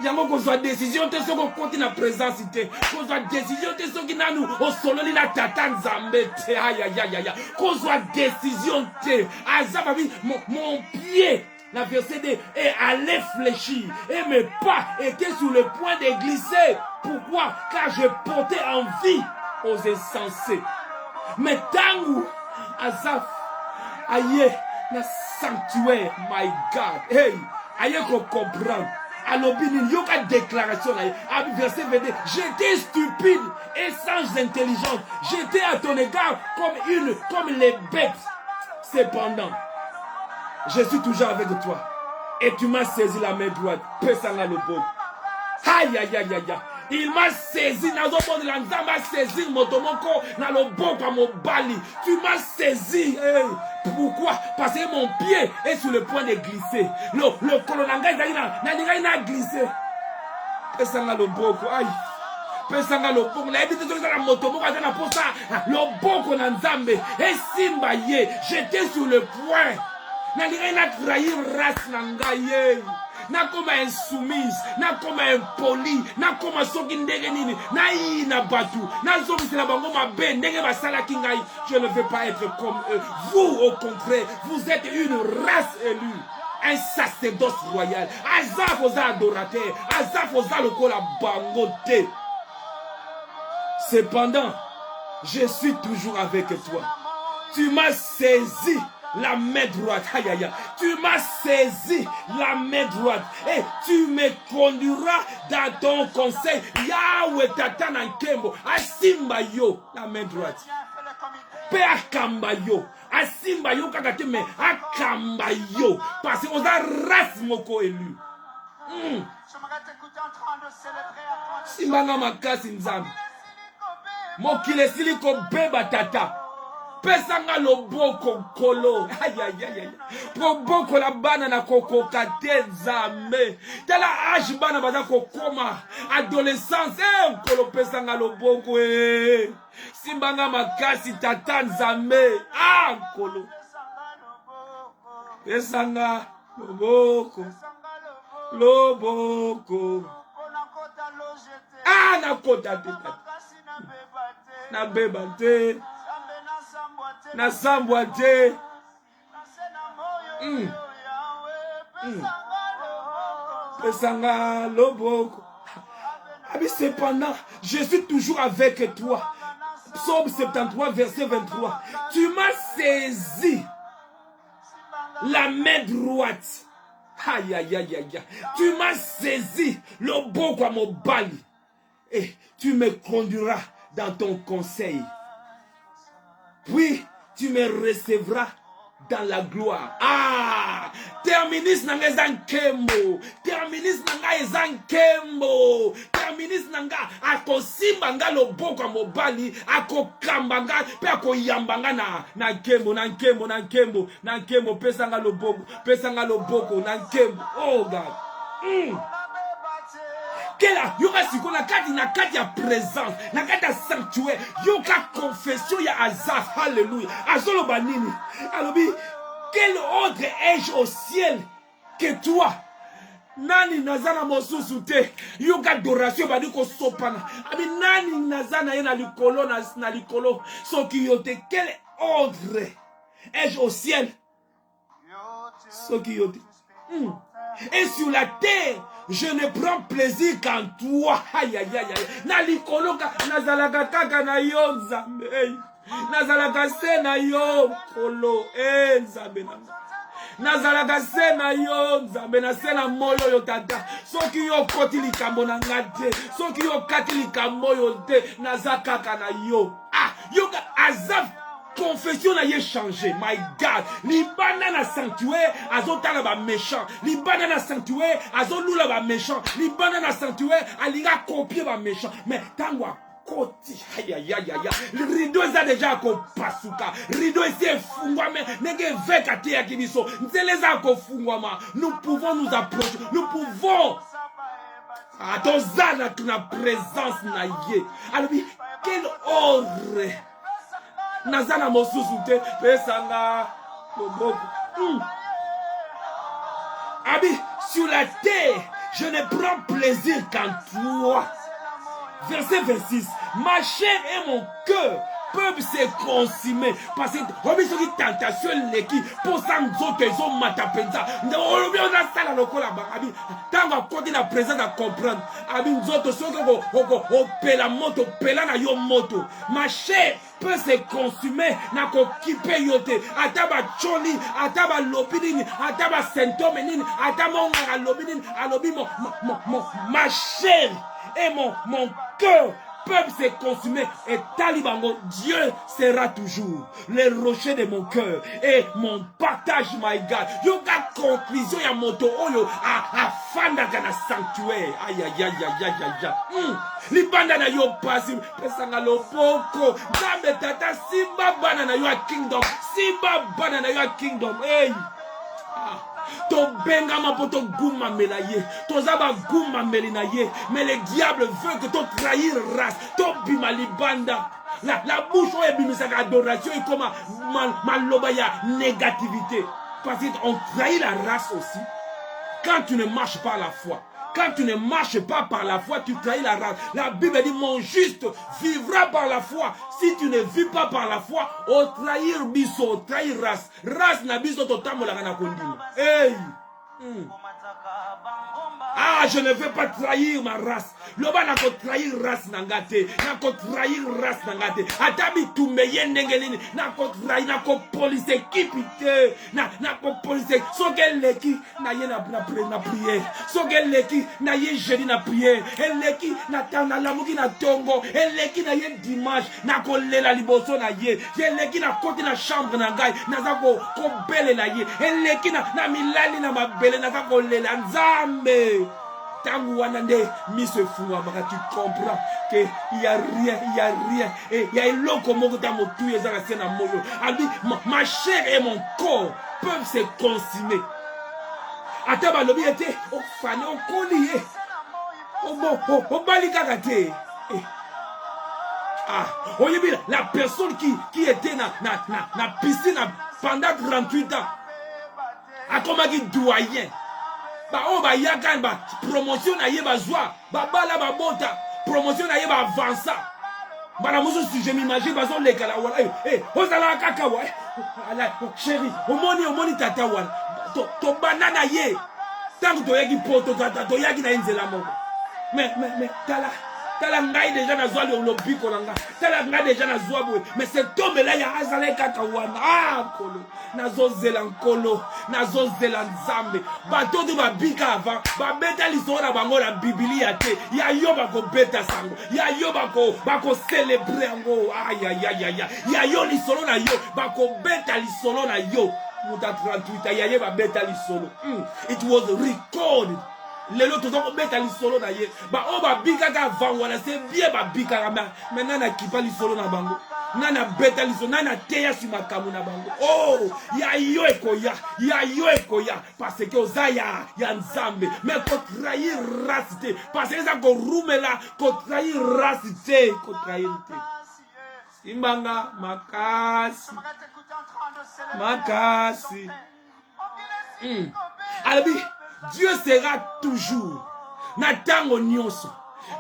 yango kozwa décision te soko konti na présence te kozwa décision te soki nanu osololi na Tata Nzambe te aïe aïe aïe aïe kozwa décision te azababi mon pied. La verset 2, et allait fléchir, et mes pas étaient sur le point de glisser. Pourquoi? Car je portais envie aux insensés. Mais tangu, Azaf, aïe, na sanctuaire, my God, hey, aïe qu'on comprend. Alors, il y a une déclaration, verset 22, j'étais stupide et sans intelligence. J'étais à ton égard comme les bêtes. Cependant, Je suis toujours avec toi. Et tu m'as saisi la main droite. Pesanga le bon. Aïe, aïe, aïe, aïe. Il m'a saisi. Il m'a saisi. Motomoko. Dans le bon comme mon bali. Tu m'as saisi. Hey. Pourquoi? Parce que mon pied est sur le point de glisser. Le colonanga il a glissé. Pesanga le bon. Aïe. Pesanga le bon. La évité de la motomoko. Le bon qu'on a nzambe. Et simba ye. J'étais sur le point. Nalira na trahir race nangaye. Na koma insoumise, na koma impoli, na koma soki ndenge nini, na ina batu, na zomi la bango mabe, ndenge basala kingai. Je ne veux pas être comme eux. Vous, au contraire, vous êtes une race élue. Un sacerdoce royal. Azaf osa adorateur. Azaf osa lokola bangote. Cependant, je suis toujours avec toi. Tu m'as saisi la main droite. Aïe, aïe, aïe. Tu m'as saisi la main droite. Et tu me conduiras dans ton conseil. Yahweh tata nankembo. Asimba yo. La main droite. Pe akamba yo. Asimba yo kakate me. Akamba yo. Parce qu'on a race moko élu. Simbanga makasi nzambe. Mokile siliko beba tata. Pesanga loboko kolo. Aïe aïe aïe aïe. Proboko la bana na koko kate zame. Tela âge bana baza kokoma. Adolescence. Kolo pesanga loboko. Simbanga makasi tata nzame. Ah kolo. Pesanga loboko. Loboko. Ah na kota te. Na beba te. Na sambwa te. Pesanga loboko. Abi cependant, je suis toujours avec toi. Psaume 73, verset 23. Tu m'as saisi la main droite. Aïe aïe aïe aïe. Tu m'as saisi le boko à mon bali. Et tu me conduiras dans ton conseil. Puis tu me recevras dans la gloire. Ah! Terminus nanga ezankembo. Terminus nanga ezankembo. Terminus nanga akosimbanga loboko mobali. Akokambanga pe akoyambanga na nkembo. Na nkembo, na nkembo. Na nkembo pesanga loboko. Pesanga loboko na nkembo. Oh God. Yoka siko na kati ya présence, na kati ya sanctuaire, yoka confession ya Azaf, alléluia. Azolo banini. Alobi, quel autre ai-je au ciel que toi? Nani nazana mosusu te. Yoka adoration badi ko sopana. Abi nani nazana ye na likolo soki yote. Quel autre ai-je au ciel? Soki yote. Et sur la terre, je ne prends plaisir qu'en toi. Aïe aïe aïe aïe. Na likoloka nazalaka kaka na yo nzambe. Nazalaka se na yo kolo nzambe nanga. Nazalaka se na yo nzambe na se na moyo yo tata. Soki yo koti likambo na ngate. Soki yo kati likambo yo te. Nazakaka na yo. Ah, yoga Azaf. Confession n'a changé, my God. Libana na sanctuaire, azotala ba méchant. Libana na sanctuaire, azolula ba méchant. Libana na sanctuaire, aliga copier ba méchant. Mais tangwa koti, aïe aïe aïe aïe. Le rideau est déjà kopasuka. Rideau est fungwa mais nege veka te ya kibiso. Nzeleza ko fungwa ma. Nous pouvons nous approcher. Nous pouvons. Atozana tuna présence na ye. Alors quel ordre. Nazana mosusu te pesanga loboko. Abi sur la terre je ne prends plaisir qu'en toi. Verset 26. Ma chair et mon cœur peuvent se consumer parce que obi soki tentation leki pour ça nzoto ezo matapenza olobi ona sala lokola ba abi tanga koti na présence à comprendre abi nzoto soki o pela moto pela na yo moto. Ma chair peut se consumer na ko kipe yote ataba choni ataba lobinini ataba symptôme nini ataba ngara lobinini alobi ma chair et mon cœur peuple s'est consumé et Talibango, Dieu sera toujours le rocher de mon cœur et mon partage, my God. Yoga conclusion ya moto oyo a fanda kana sanctuaire. Aïe aïe aïe aïe aïe aïe. Libanda na yo pasi pesanga loboko. Zambe tata simba bana na yo a kingdom. Simba bana na yo a kingdom. Hey. To bengama po to gouma melaye, to zaba gouma melinaye, mais le diable veut que to trahir race, to bimali banda. La bouche où est bimisaka adoration et comment malobaya négativité. Parce qu'on trahit la race aussi. Quand tu ne marches pas la foi, quand tu ne marches pas par la foi, tu trahis la race. La Bible dit, mon juste vivra par la foi. Si tu ne vis pas par la foi, au trahir biso, au trahir race. Race na biso totamo la gana kondima. Hey! Ah, je ne veux pas trahir ma race. Loba na ko trahir race nangate, na ko trahir race nangate. Atabi tumeye nengelini, na ko trahir, na ko police équipité, na ko police. Sogeleki na ye na prier. Sogeleki na ye jeudi na prier. Eleki na tana lamuki na tongo. Eleki na ye dimanche na ko lela liboso na ye. Eleki na koti na chambre na ngai, na za ko bele na ye. Eleki na milali na mabele na za ko lela nzambe. Tangu wanande mi se fout, tu comprends que il y a rien et il y a un loco moko ta motu ezala sena moyo. Abi ma chair et mon corps peuvent se consumer. Ata ba lobi ete o fane o kolié. O balika kate. Ah, oyebi la personne qui était na piscine pendant 38 ans. A comme qui doyen. Ba o ba yakan ba promotion na ye ba joie ba bala ba bota promotion na ye ba avança ba na musu si je m'imagine ba zo le kala wala o sala kaka wa ala chérie omoni tata wala to banana ye tant to yaki poto tata to yaki na nzela moko mais tala ngai déjà na zwa le biko langa tala ngai déjà na zwa boy mais c'est tombe là ya azala kaka wana ah kolo na zo zela nkolo na zo zela nzambe bato de babika avant ba beta lisora bango la biblia te ya yo ba ko beta sango ya yo ba ko célébrer ngo aïe aïe aïe aïe ya yo lisolo na yo ba ko beta lisolo na yo muta 38 ya ye ba beta lisolo it was recorded. Les autres ont mis à solo na ye. Ba o ba bika ka van wala c'est bien ba bika kama. Maintenant na kipa li solo na bango. Nana beta li solo nana teya sur makamu na bango. Oh, ya yo ekoya parce que ozaya ya nzambe. Mais ko trahir race parce que ça ko rumela ko trahir race ko trahir te. Simbanga makasi. Alabi Dieu sera toujours na tango nyonso.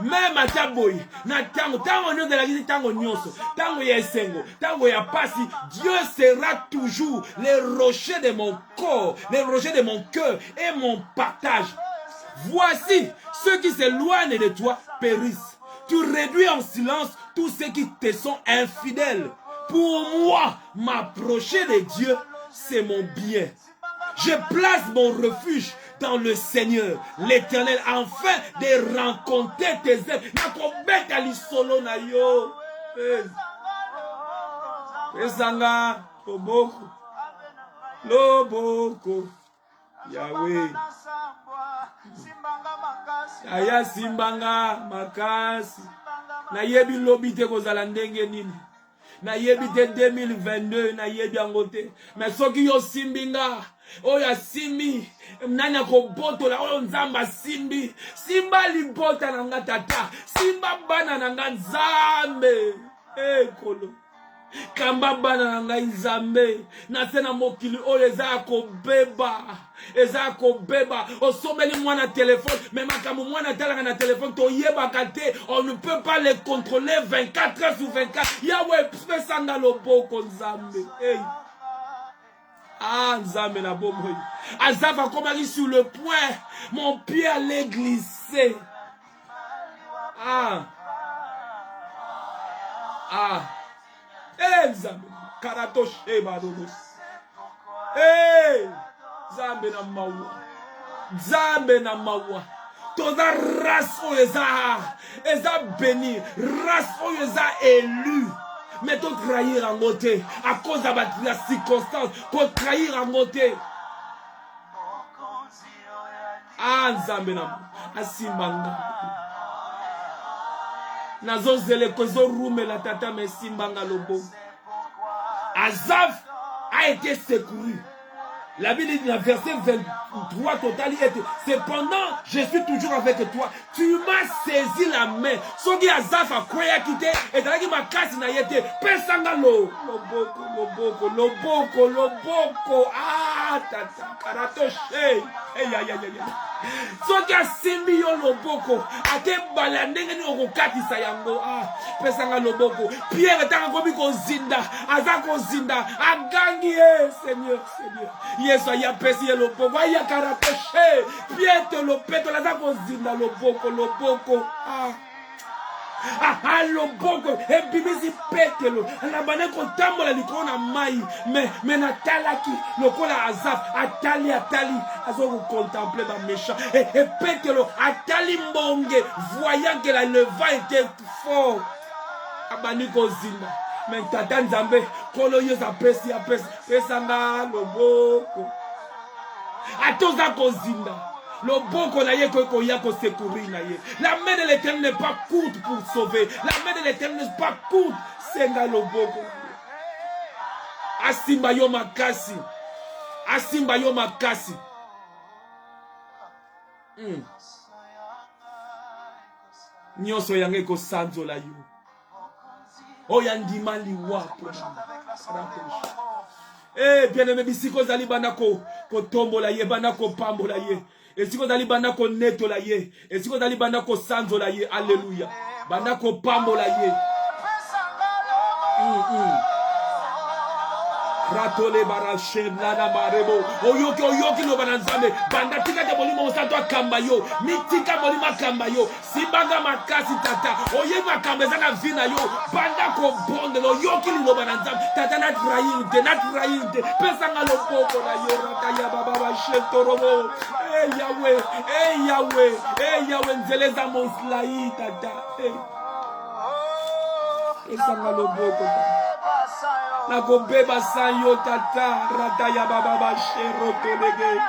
Même à taboy, na tango nyonso de la vie tango nyonso, tango ya esengo, tango ya pasi, Dieu sera toujours le rocher de mon corps, le rocher de mon cœur et mon partage. Voici ceux qui s'éloignent de toi périssent. Tu réduis en silence tous ceux qui te sont infidèles. Pour moi, m'approcher de Dieu, c'est mon bien. Je place mon refuge dans le Seigneur, l'Éternel, afin de rencontrer tes œuvres. Nakobeta li solo na yo. Pesanga loboko Yahweh. Aya simbanga makasi. Na yebi lobite kozala ndenge nini. Na yebi te 2022 na yebi angote. Mais soki yo simbinga oya simbi nana ko botola oyo nzamba simbi simba libota nanga tata simba bana nanga nzambe kolo kamba bana nanga nzambe na sena mokili oyo eza ko beba osomeli mwana téléphone mais makamu mwana talanga na téléphone to yebaka te on ne peut pas les contrôler 24 heures sur 24 yawe pesanga loboko nzambe Ah, Nzambe na bomoy. Azava komari sur le point. Mon pied allait glisser. Nzambe. Karato sheba dogo. Nzambe na mawa. Nzambe na mawa. Toza race oyo eza béni, race oyo eza élu. Mais to trahir en côté à cause de la circonstance, pour trahir en côté. Ah, Nzambe na asimbanga. Nazo zele kozo rume la tata me simbanga lobo. Azaf a été secouru. La Bible dit dans le verset 23 total, cependant, je suis toujours avec toi. Tu m'as saisi la main. Sogi Azaf a quoi quitté et dans ma casse n'a été pesanga loboko. Ah, tata karatoche. Soki asimbi yo loboko ate bala ndenge ni okokatisa yango. Ah, pesanga loboko. Pierre tanga komi kozinda, aza kozinda, agangi Seigneur. Yesu aya pesi ye loboko, aya karatoshe. Pierre te lopeto laza kozinda loboko. Ah, loboko ebimisi petelo alabane kotambola likolo na mai mais natalaki lokola Azaf atali azo contempler ba méchant et petelo atali mbonge voyant que le vent était fort abani kozinda mais tata Nzambe kolo yoza pesi pesanga loboko atoza kozinda. Le boko na ye ko ya ko secourir na ye. La main de l'Éternel n'est pas courte pour sauver. La main de l'Éternel n'est pas courte. Senga le boko. Asimba yo makasi. Nyoso yange ko sanzo la yo. Oyandima liwa. Eh bien aimé bisiko zali banako ko tombola ye banako pambola ye. Et si vous allez banako neto la ye, et si vous allez banako sanzo la ye, alléluia. Banako pambo la ye. Ratole barache nana marebo. Oyoki no bananzame. Banda tika de bolimo santo kambayo. Mitika bolima kambayo. Sibanga makasi tata. Oye makambeza na vina yo. Banda ko bonde no yoki no bananzame. Tata na trahirte. Pesanga lo poko na yo rata ya baba ba shentorobo. Yahweh, nzeleza moslai tata. Pesanga lo poko. Nako beba sanyo tata rata ya baba ba shero tolege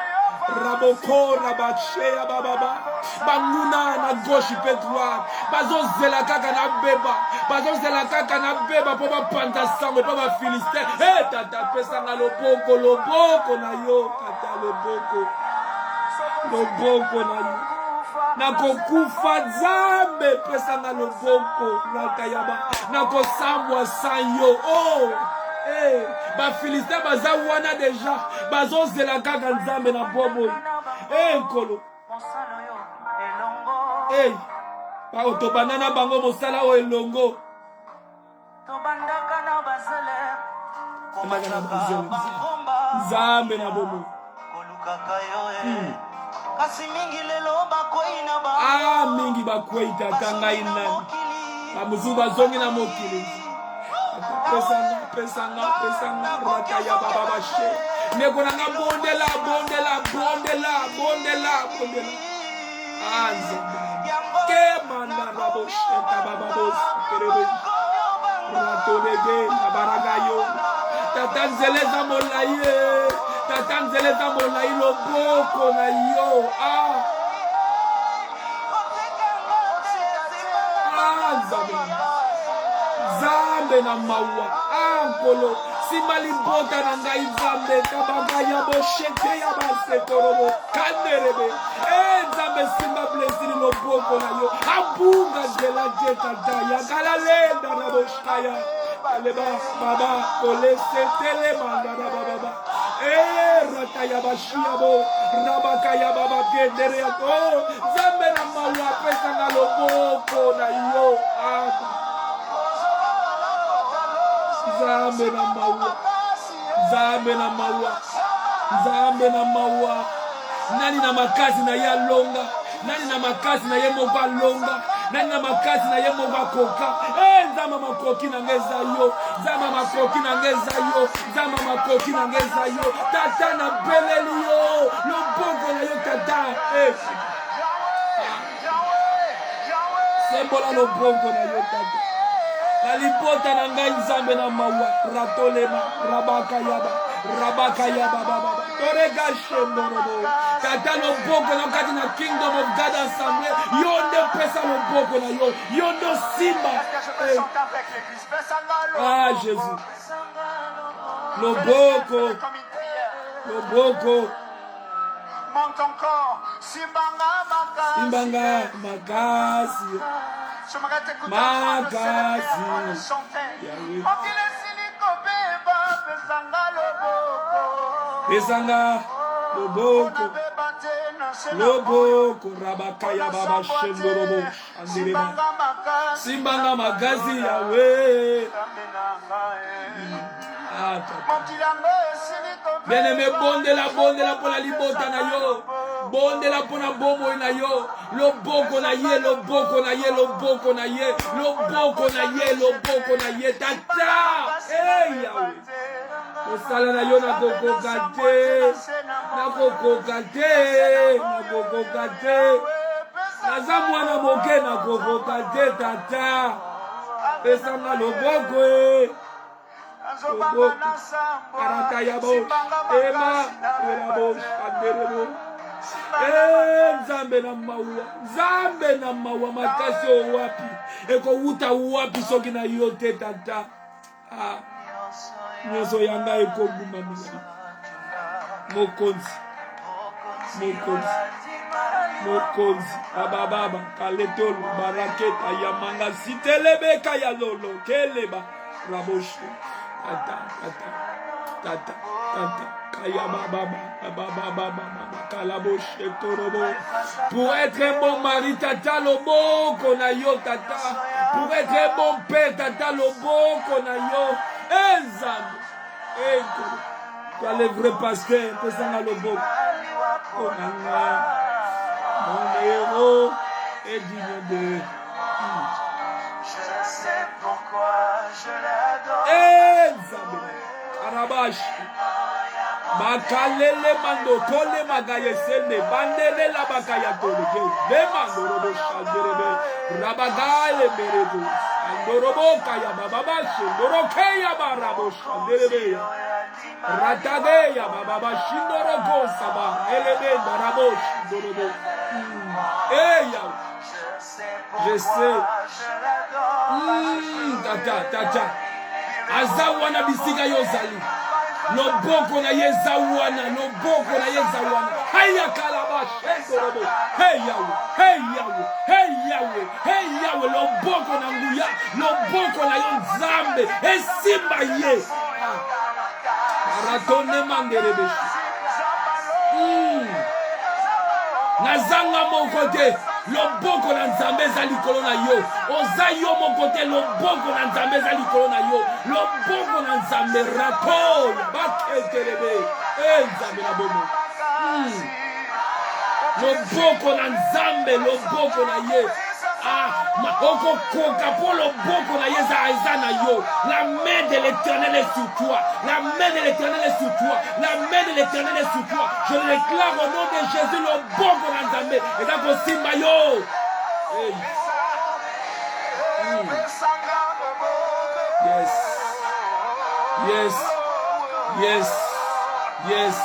raboko rabache ya baba banguna na gauche pe droite bazo zela kaka na beba po ba panta sango po ba Philistin tata pesa na loboko na yo tata loboko na yo nako kufa Nzambe pesa na loboko rata ya baba nako sambwa sanyo ba Philistin baza wana deja bazo zela kaka Nzambe na bobo nkolo ba otobanana bango mosala o elongo Nzambe na bobo mingi bakwei tata ngai nani bamuzu bazongi na mokili pesanga rata ya baba bashe neko nanga bondela anza ke manda rabo sheta baba bos kerebe rato lege baragayo tata nzeleza molaye loboko na yo Nzambe na mawa nkolo simali bota na ngai Nzambe kabanga ya boshete ya basekorobo kanderebe Nzambe simba blessing loboko na yo abunga zela tata ya kalalenda na boshaya leba baba kolese tele mandana baba rata ya bashia bo rabaka ya baba kendere ya Nzambe na mawa pesa na loboko na yo Nzambe na mawa nani na makazi na ya longa nani na makazi na ye mova longa nani na makazi na ye mova koka Nzama makoki na ngeza yo tata na beleli yo loboko na yo tata Sembola loboko na yo tata. La libota na ngai nzambe na mawa. Ratolema, rabaka yaba baba. Torega shemborobo. Tata loboko na kati na Kingdom of God Assemblée. Yondo pesa loboko na yo. Yondo simba. Ah Jésus. Loboko. Loboko. Monte encore. Simbanga makasi. J'aimerais t'écouter en train de célébrer, en train de chanter. Pesanga loboko. Loboko rabakaya baba shendorobo. Andereba. Simbanga makasi yawe. Bien-aimé, bondela pour la libota na yo. Bondela pour la bomo na yo. Loboko na ye, loboko na ye, loboko na ye. Loboko na ye, loboko na ye. Tata. Hey, yawe. Osala na yo na kokoka te. Na kokoka te. Na kokoka te. Naza mwana moke na kokoka te, tata. Pesanga loboko e. Arakayabo, Ema, Erabo, Anderebo. Nzambe na mawa makasi wapi. Eko uta wapi soki na yote tata. Ah. Nyoso yanga eko bumamisa. Mokonzi. Abababa, kaletolo, baraketa, yamanga, sitelebeka ya lolo, keleba, rabosho. Tata, kaya baba, kalaboshe torobo. Pour être un bon mari, tata, lobo, konayo, tata. Pour être un bon père, tata, lobo, konayo. Enzam. Toi, le vrai pasteur, pesanga lobo. Konanga. Mon héros est digne de. Je sais pourquoi je l'adore. Arabash. Makalele mando tole magaye sene bandele la bakaya tole le mando robo shalderebe rabagaye meredo andorobo kaya baba shindoro kaya barabo shalderebe ratage ya baba shindoro go saba elebe darabo shindoro ya je sais tata azawana bisika yozali loboko na yezawana loboko na yezawana haya kalabash endorobo hey yawe loboko na nguya loboko na yo nzambe esimba ye aratone manderebe nazanga moko te loboko na nzambe eza likolo na yo oza yo moko te loboko na nzambe eza likolo na yo loboko na nzambe rato baketelebe nzambe na bomo loboko na nzambe loboko na ye okokoka po loboko na ye eza na yo. La main de l'Éternel est sur toi. La main de l'Éternel est sur toi. La main de l'Éternel est sur toi. Je le déclare au nom de Jésus loboko na nzambe eza kosimba yo. Yes.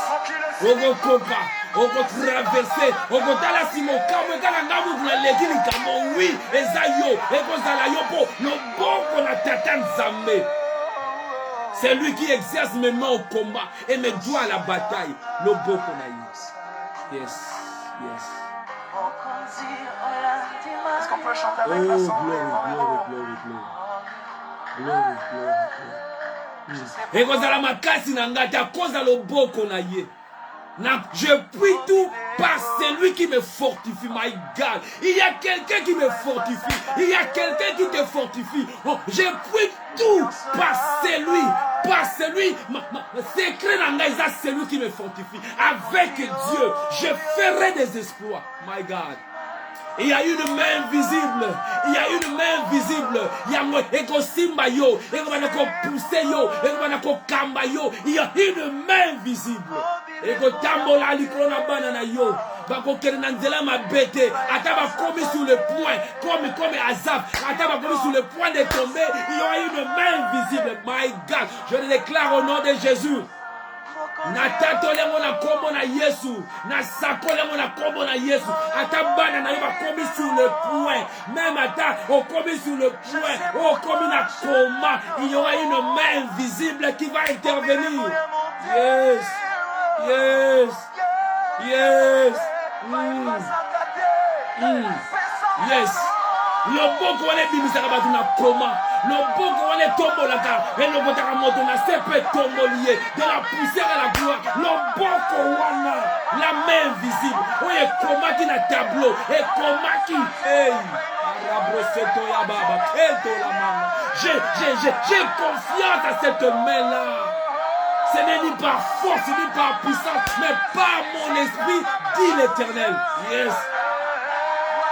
Okokoka, okotraverse, okotala simokamwe kala ngamu na leki likambo oui, eza yo, ekozala yo po loboko na tata nzambe. C'est lui qui exerce mes mains au combat et mes doigts à la bataille. Loboko na yo. Yes. Est-ce qu'on peut chanter avec la ekozala makasi na ngati akoza loboko na ye. Je prie tout par celui qui me fortifie, my God. Il y a quelqu'un qui me fortifie. Il y a quelqu'un qui te fortifie. Oh, je prie tout par celui. Secret d'Angaïsa, celui qui me fortifie. Avec Dieu, je ferai des exploits, my God. Il y a une main visible. Il y a une main visible. Il y a eko simba yo, eko banako pousser yo, eko banako kamba yo. Il y a une main visible. Eko tambola likrona banana yo. Bako kenanzela mabete. Ataba commis sur le point, comme Azaf. Ataba commis sur le point de tomber. Il y aura une main visible. My God, je le déclare au nom de Jésus. Na tato lengo na kombo na Yesu, na sako lengo na kombo na Yesu. Ata bana na yoba komi sur le point, même ata on komi sur le point, on komi na coma. Il y aura une main visible qui va intervenir. Yes, yes, yes, yes. Loboko wane bimisaka batu na coma. Loboko wane tombolaka. Et lobotaka moto na sepe tombolier. De la poussière à la gloire. Loboko wana. La main visible. Oye coma qui na tableau. Et coma qui. Hey. Arabroseto ya baba. Kento la mama. J'ai confiance à cette main-là. Ce n'est ni par force, ni par puissance, mais par mon esprit, dit l'Éternel. Yes.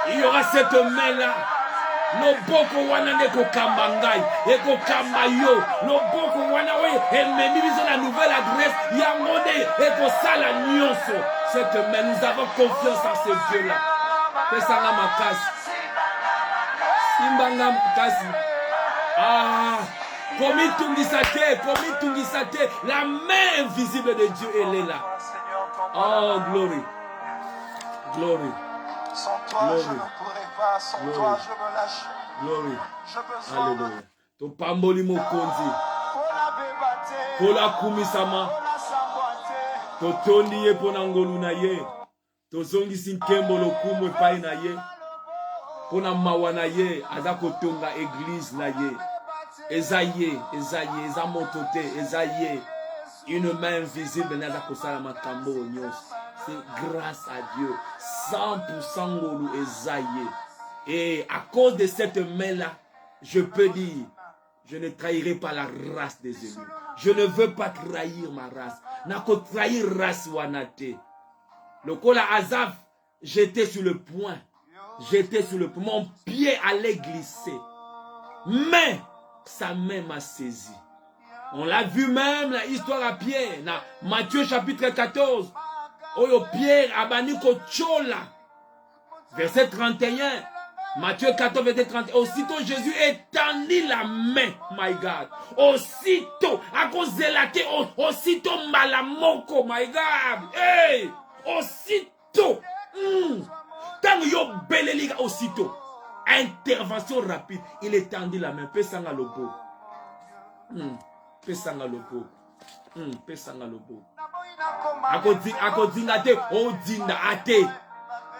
Il y aura cette main-là. Loboko wana neko kambangai, eko kamayo. Loboko wana we, ennemi biso la nouvelle adresse. Yangode eko sala nyonso. Cette main, nous avons confiance en ce Dieu-là. Pesanga makasi. Simbanga makasi. Ah, komi tungisate. La main invisible de Dieu, elle est là. Oh, glory. Glory. Sans toi, je ne pourrais pas. Sans toi, je me lâche. Glory. Je besoin de Alléluia. To pamboli mokonzi. Kola kumisama. To tondi ye pona ngolu na ye. To zongi sinkembo lokumu epai na ye. Pona mawa na ye. Aza kotonga église na ye. Ezaye. Eza motote. Ezaye. Une main invisible n'a kosala makambo nyos. C'est grâce à Dieu. 100% ngolu ezaye. Et à cause de cette main-là, je peux dire, je ne trahirai pas la race des élus. Je ne veux pas trahir ma race. Nako trahir race wanate. Le kola Azaf, j'étais sur le point. Mon pied allait glisser. Mais sa main m'a saisi. On l'a vu même, la histoire à Pierre. Dans Matthieu chapitre 14. Oyo Pierre abaniko chola. Verset 31. Matthieu 14, verset 31. Aussitôt Jésus étendit la main. My God. Aussitôt. À cause de la terre. Aussitôt malamoko. My God. Hey. Aussitôt. Tant yo beleliga aussitôt. Intervention rapide. Il étendit la main. Pesanga lobo. Pesanga lobo. Pesanga lobo. Akodinga te. Odinda ate.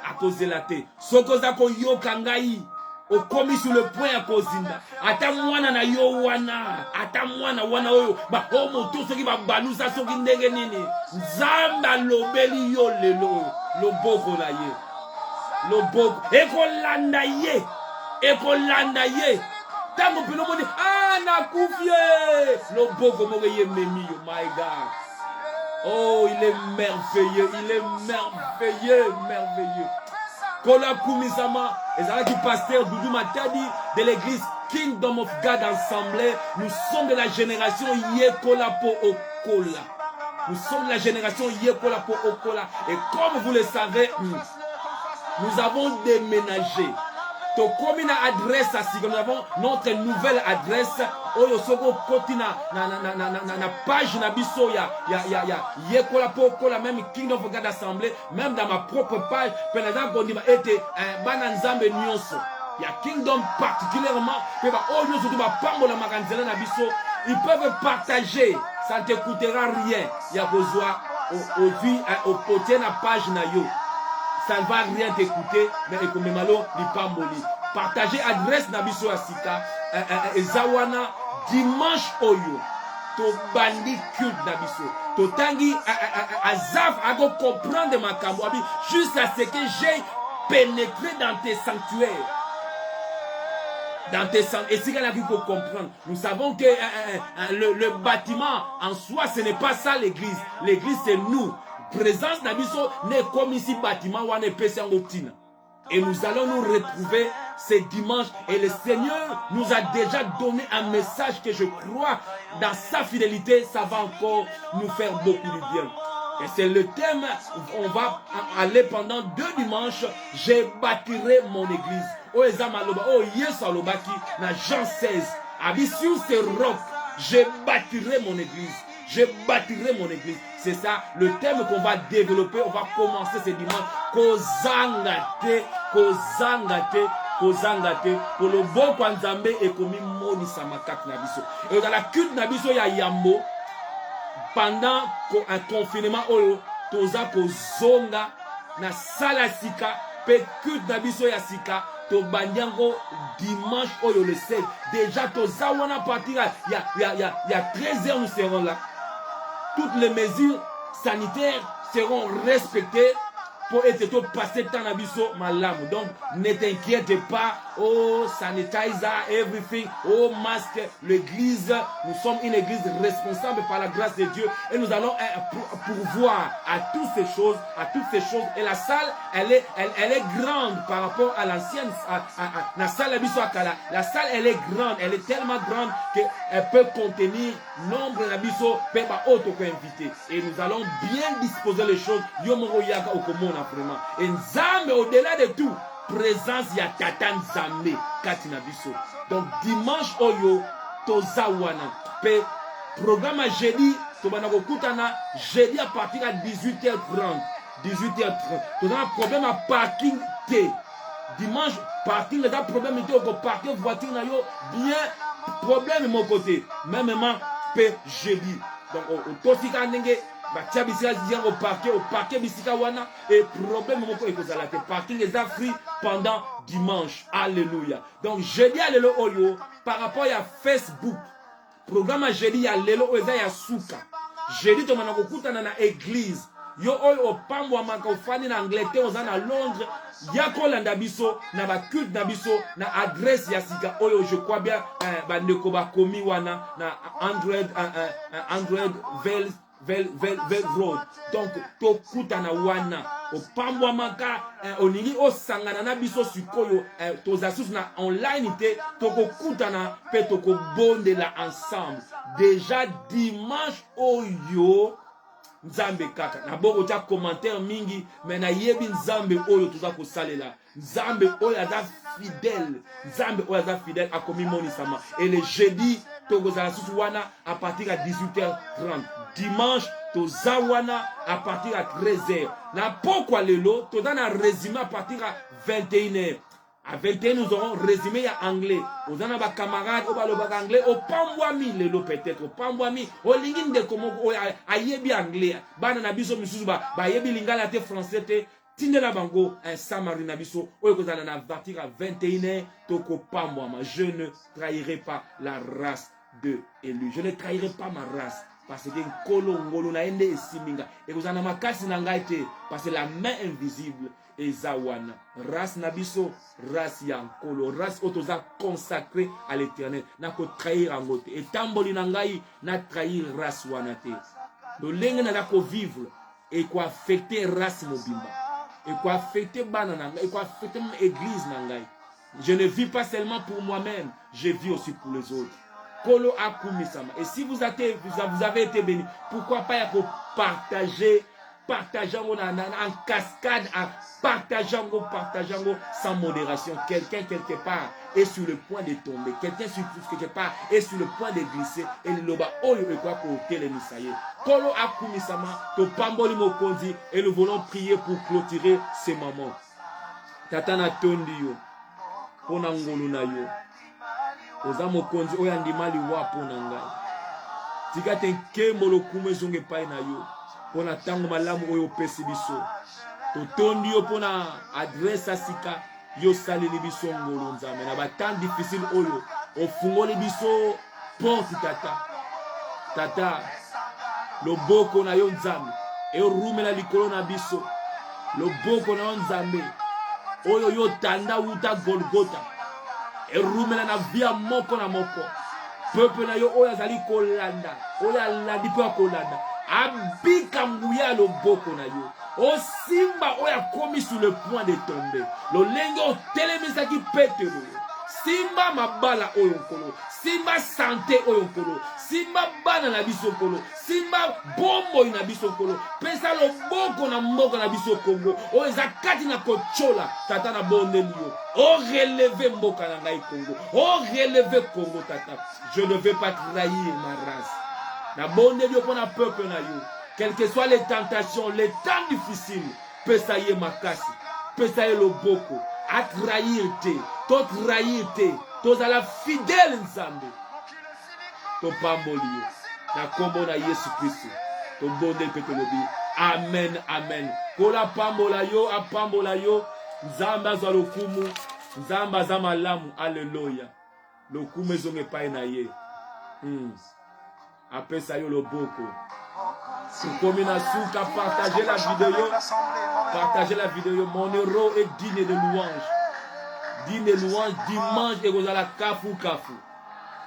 A cause de la terre. Sokoza ko yo kangai. O komi sur le point à kozinda. Ata mwana na yo wana. Ata mwana wana oyo. Ba o moto soki ba balusa soki ndenge nini. Nzamba lobeli yo lelo. Loboko na ye. Loboko. Eko landa ye. Tango pilo moni. Ah na kufie. Loboko moge ye memi yo. My God. Oh, il est merveilleux, merveilleux. Kola Kumisama, et du pasteur Doudou Matadi de l'église Kingdom of God Assemblée. Nous sommes de la génération Yekola Po Okola. Nous sommes de la génération Yekola Po Okola. Et comme vous le savez, nous avons déménagé. Comme une adresse assis, nous avons notre nouvelle adresse. Oyo soko kotina na page na biso ya Yekola Po Okola, même Kingdom of God Assemblée, même dans ma propre page, pendant qu'on dit était bana nzambe nyonso. Ya Kingdom particulièrement, pe ba oyo surtout ba pambola makanzela na biso, ils peuvent partager, ça ne te coûtera rien. Ya kozwa au poté na page na yo. Ça ne va rien t'écouter, mais comme malo li pamboli. Partagez adresse nabiso asika ezawana dimanche oyo. To bandi culte nabiso. To tangi Azaf a comprendre ma kamboabi jusqu'à ce que j'ai pénétré dans tes sanctuaires. Dans tes sanctuaires. Et c'est qu'il qu'il faut comprendre. Nous savons que le bâtiment en soi, ce n'est pas ça l'église. L'église, c'est nous. Présence nabiso ne comme ici bâtiment ou ne pese en tina. Et nous allons nous retrouver ce dimanche. Et le Seigneur nous a déjà donné un message que je crois, dans sa fidélité, ça va encore nous faire beaucoup de bien. Et c'est le thème, on va aller pendant 2 dimanches, je bâtirai mon église. Oh, yes, alobaki, na Jean 16. Sur ce roc, je bâtirai mon église. Je bâtirai mon église. C'est ça le thème qu'on va développer. On va commencer ce dimanche. Kozangate, kozangate, kozangate. Pour le bon Kwanzambe et comme moni samakak nabiso. Et dans la culte nabiso ya yambo. Pendant un confinement, toza kozonga na salasika pe culte nabiso ya sika. To bandiango dimanche oyo le 16. Déjà toza wana partir il y a 13 heures nous serons là. Toutes les mesures sanitaires seront respectées pour être passé temps nabiso malamu. Donc ne t'inquiète pas. Oh sanitizer, everything. Oh masque, l'église. Nous sommes une église responsable par la grâce de Dieu et nous allons pourvoir à toutes ces choses, Et la salle, elle est grande par rapport à l'ancienne, la salle nabiso akala. La salle, elle est grande, elle est tellement grande qu'elle peut contenir nombre nabiso peba auto invité. Et nous allons bien disposer les choses. Yomoro yaga okomona vraiment. Et Nzambe au-delà de tout. Présence ya tata Nzambe katina biso. Donc dimanche oyo tozawana pe programme à jeudi tobana kokutana jeudi à partir à 18h30. Nous avons un problème à parking T. Dimanche parking les problème était au parking voiture na yo bien problème de mon côté. Même pe jeudi. Donc au tosika ndenge batia bisika au parquet bisika wana et problème moko ekozala te parking les a free pendant dimanche. Alléluia. Donc jeudi à lelo oyo par rapport à Facebook programme jeudi à lelo oza ya suka jeudi to manako kutana na église yo oyo opambwa maka ofani na Angleterre oza na Londres ya kolanda biso na ba culte na biso na adresse ya sika oyo je crois bien bandeko bakomi wana na 100 Vel Road. Donc to kutana wana opambwa maka oningi osangana na biso sikoyo tozasus na online te toko kutana pe toko bondela ensemble déjà dimanche oyo Nzambe kaka na boko tia commentaire mingi mais na yebi Nzambe oyo toza ko salela Nzambe oyo aza fidèle Nzambe oyo aza fidèle a komi moni sama et le jeudi tokozala susu wana à partir à 18h30 dimanche tozawana à partir à 13h na pourquoi lelo tozana résumé à partir à 21h. À 21, nous aurons résumé en anglais. Aux en bas camarades, au bas le anglais, au pambouami, les lots peut-être, au pambouami, au lingin de comment, à yebi anglais, banana biso misuba, ba yebi lingala te français te, tindela bango, un samarina biso, au kozana partir à 21h, toko pambouama. Je ne trahirai pas la race de élu. Je ne trahirai pas ma race. Parce que nkolo ngolo na ende esiminga. Et vous en avez makasi na ngaite, parce que la main invisible. Ezawana, race nabiso, race yankolo, race otoza consacrée à l'éternel. Na ko trahir angote. Et tamboli nangai na trahir race wanate. Le lenge na ko vivre et quoi affecter race mobimba. Et quoi affecter banana, et quoi affecter église nangai. Je ne vis pas seulement pour moi-même, je vis aussi pour les autres. Kolo akumisama. Et si vous avez été béni, pourquoi pas y partager partageons en cascade, partageons sans modération. Quelqu'un quelque part est sur le point de tomber. Quelqu'un quelque part est sur le point de glisser. Et le bas oyo et quoi côté les misaye. Kolo akumisama to pamboli mokonzi et nous voulons prier pour clôturer ces moments. Tatana tondiyo pona ngolu na yo. Oza mokonzi oyo andimali wa pona ngai. Tika tenke molo kume zonge pai na yo. Pona tango malamu oyo pesi biso totondi yo pona adresse asika yo saleli biso ngolo Nzambe na ba temps difficile oyo ofungoli biso porte tata loboko na yo Nzambe e rumela likolo na biso loboko na yo Nzambe oyo yo tanda uta Golgotha e rumela na via moko na moko peuple na yo oyo azali kolanda oyo alandi po kolanda abika nguya loboko na yo. O simba oya komi sur le point de tomber. Lolenge o telemisaki petelo. Simba mabala oyonkolo. Simba santé oyonkolo. Simba bana na biso kolo. Simba bombo na biso kolo. Pesa loboko na mboka na biso Congo. O ezakati na kochola tata na bondeli yo. O relever mboka na ngai Congo. O relever Congo tata. Je ne vais pas trahir ma race. Na bondeli yo pour na peuple na yo. Quelles que soient les tentations, les temps difficiles, pesa ye makasi, pesa ye loboko, a trahir te, to trahir te, to zala fidèle nzambe, to pamboli yo, na kombo na Yesu Christ, to bonde pe lobi, amen, amen. Kola pambola yo, apambola yo, nzambe azwa lokumu, nzambe aza malamu, alléluia. Lokumu ezonge pa na ye. Apesa yo loboko. Partagez la vidéo. Partagez la vidéo. Mon héros est digne de louange. Digne de louange dimanche et vous allez kafu kafu.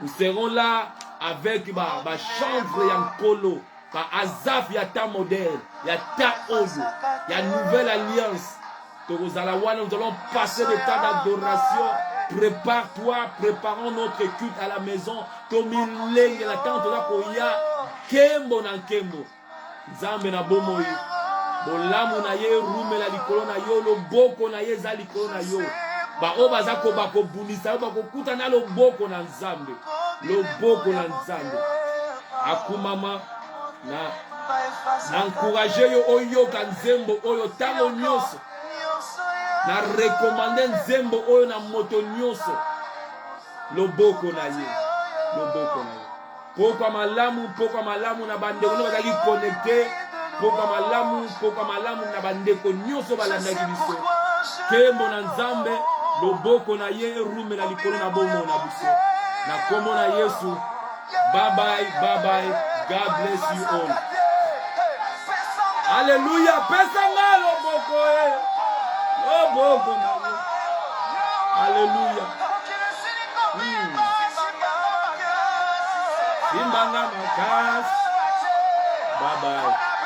Nous serons là avec ma chanvre Yankolo, ma Azaf Yata modèle, Yata Ozo, Y'a nouvelle alliance. Nous allons passer le temps d'adoration. Prépare-toi, préparons notre culte à la maison. Tomileng la tente là pour ya kembo na kembo. Nzambe na bomoyi. Bolamu na ye rume la likolo na yo loboko na ye za likolo na yo. Ba obaza ko bako bunisa ba ko kuta na loboko na Nzambe. Loboko na Nzambe. Akumama na encourager yo oyo kanzembo oyo tango nyonso. Na recommande nzembo oyo na moto nyonso. Loboko na ye. Loboko na ye. Pokwa malamu na bandeko no bazaki connecté. Pokwa malamu na bandeko nyonso balandaki biso. Kembo na Nzambe, loboko na ye rume na likolo na bomo na biso. Na kombo na Yesu. Bye bye. God bless you all. Alléluia. Pesa nga loboko e. Loboko na ye. Alléluia. Simbanga makas. Bye bye.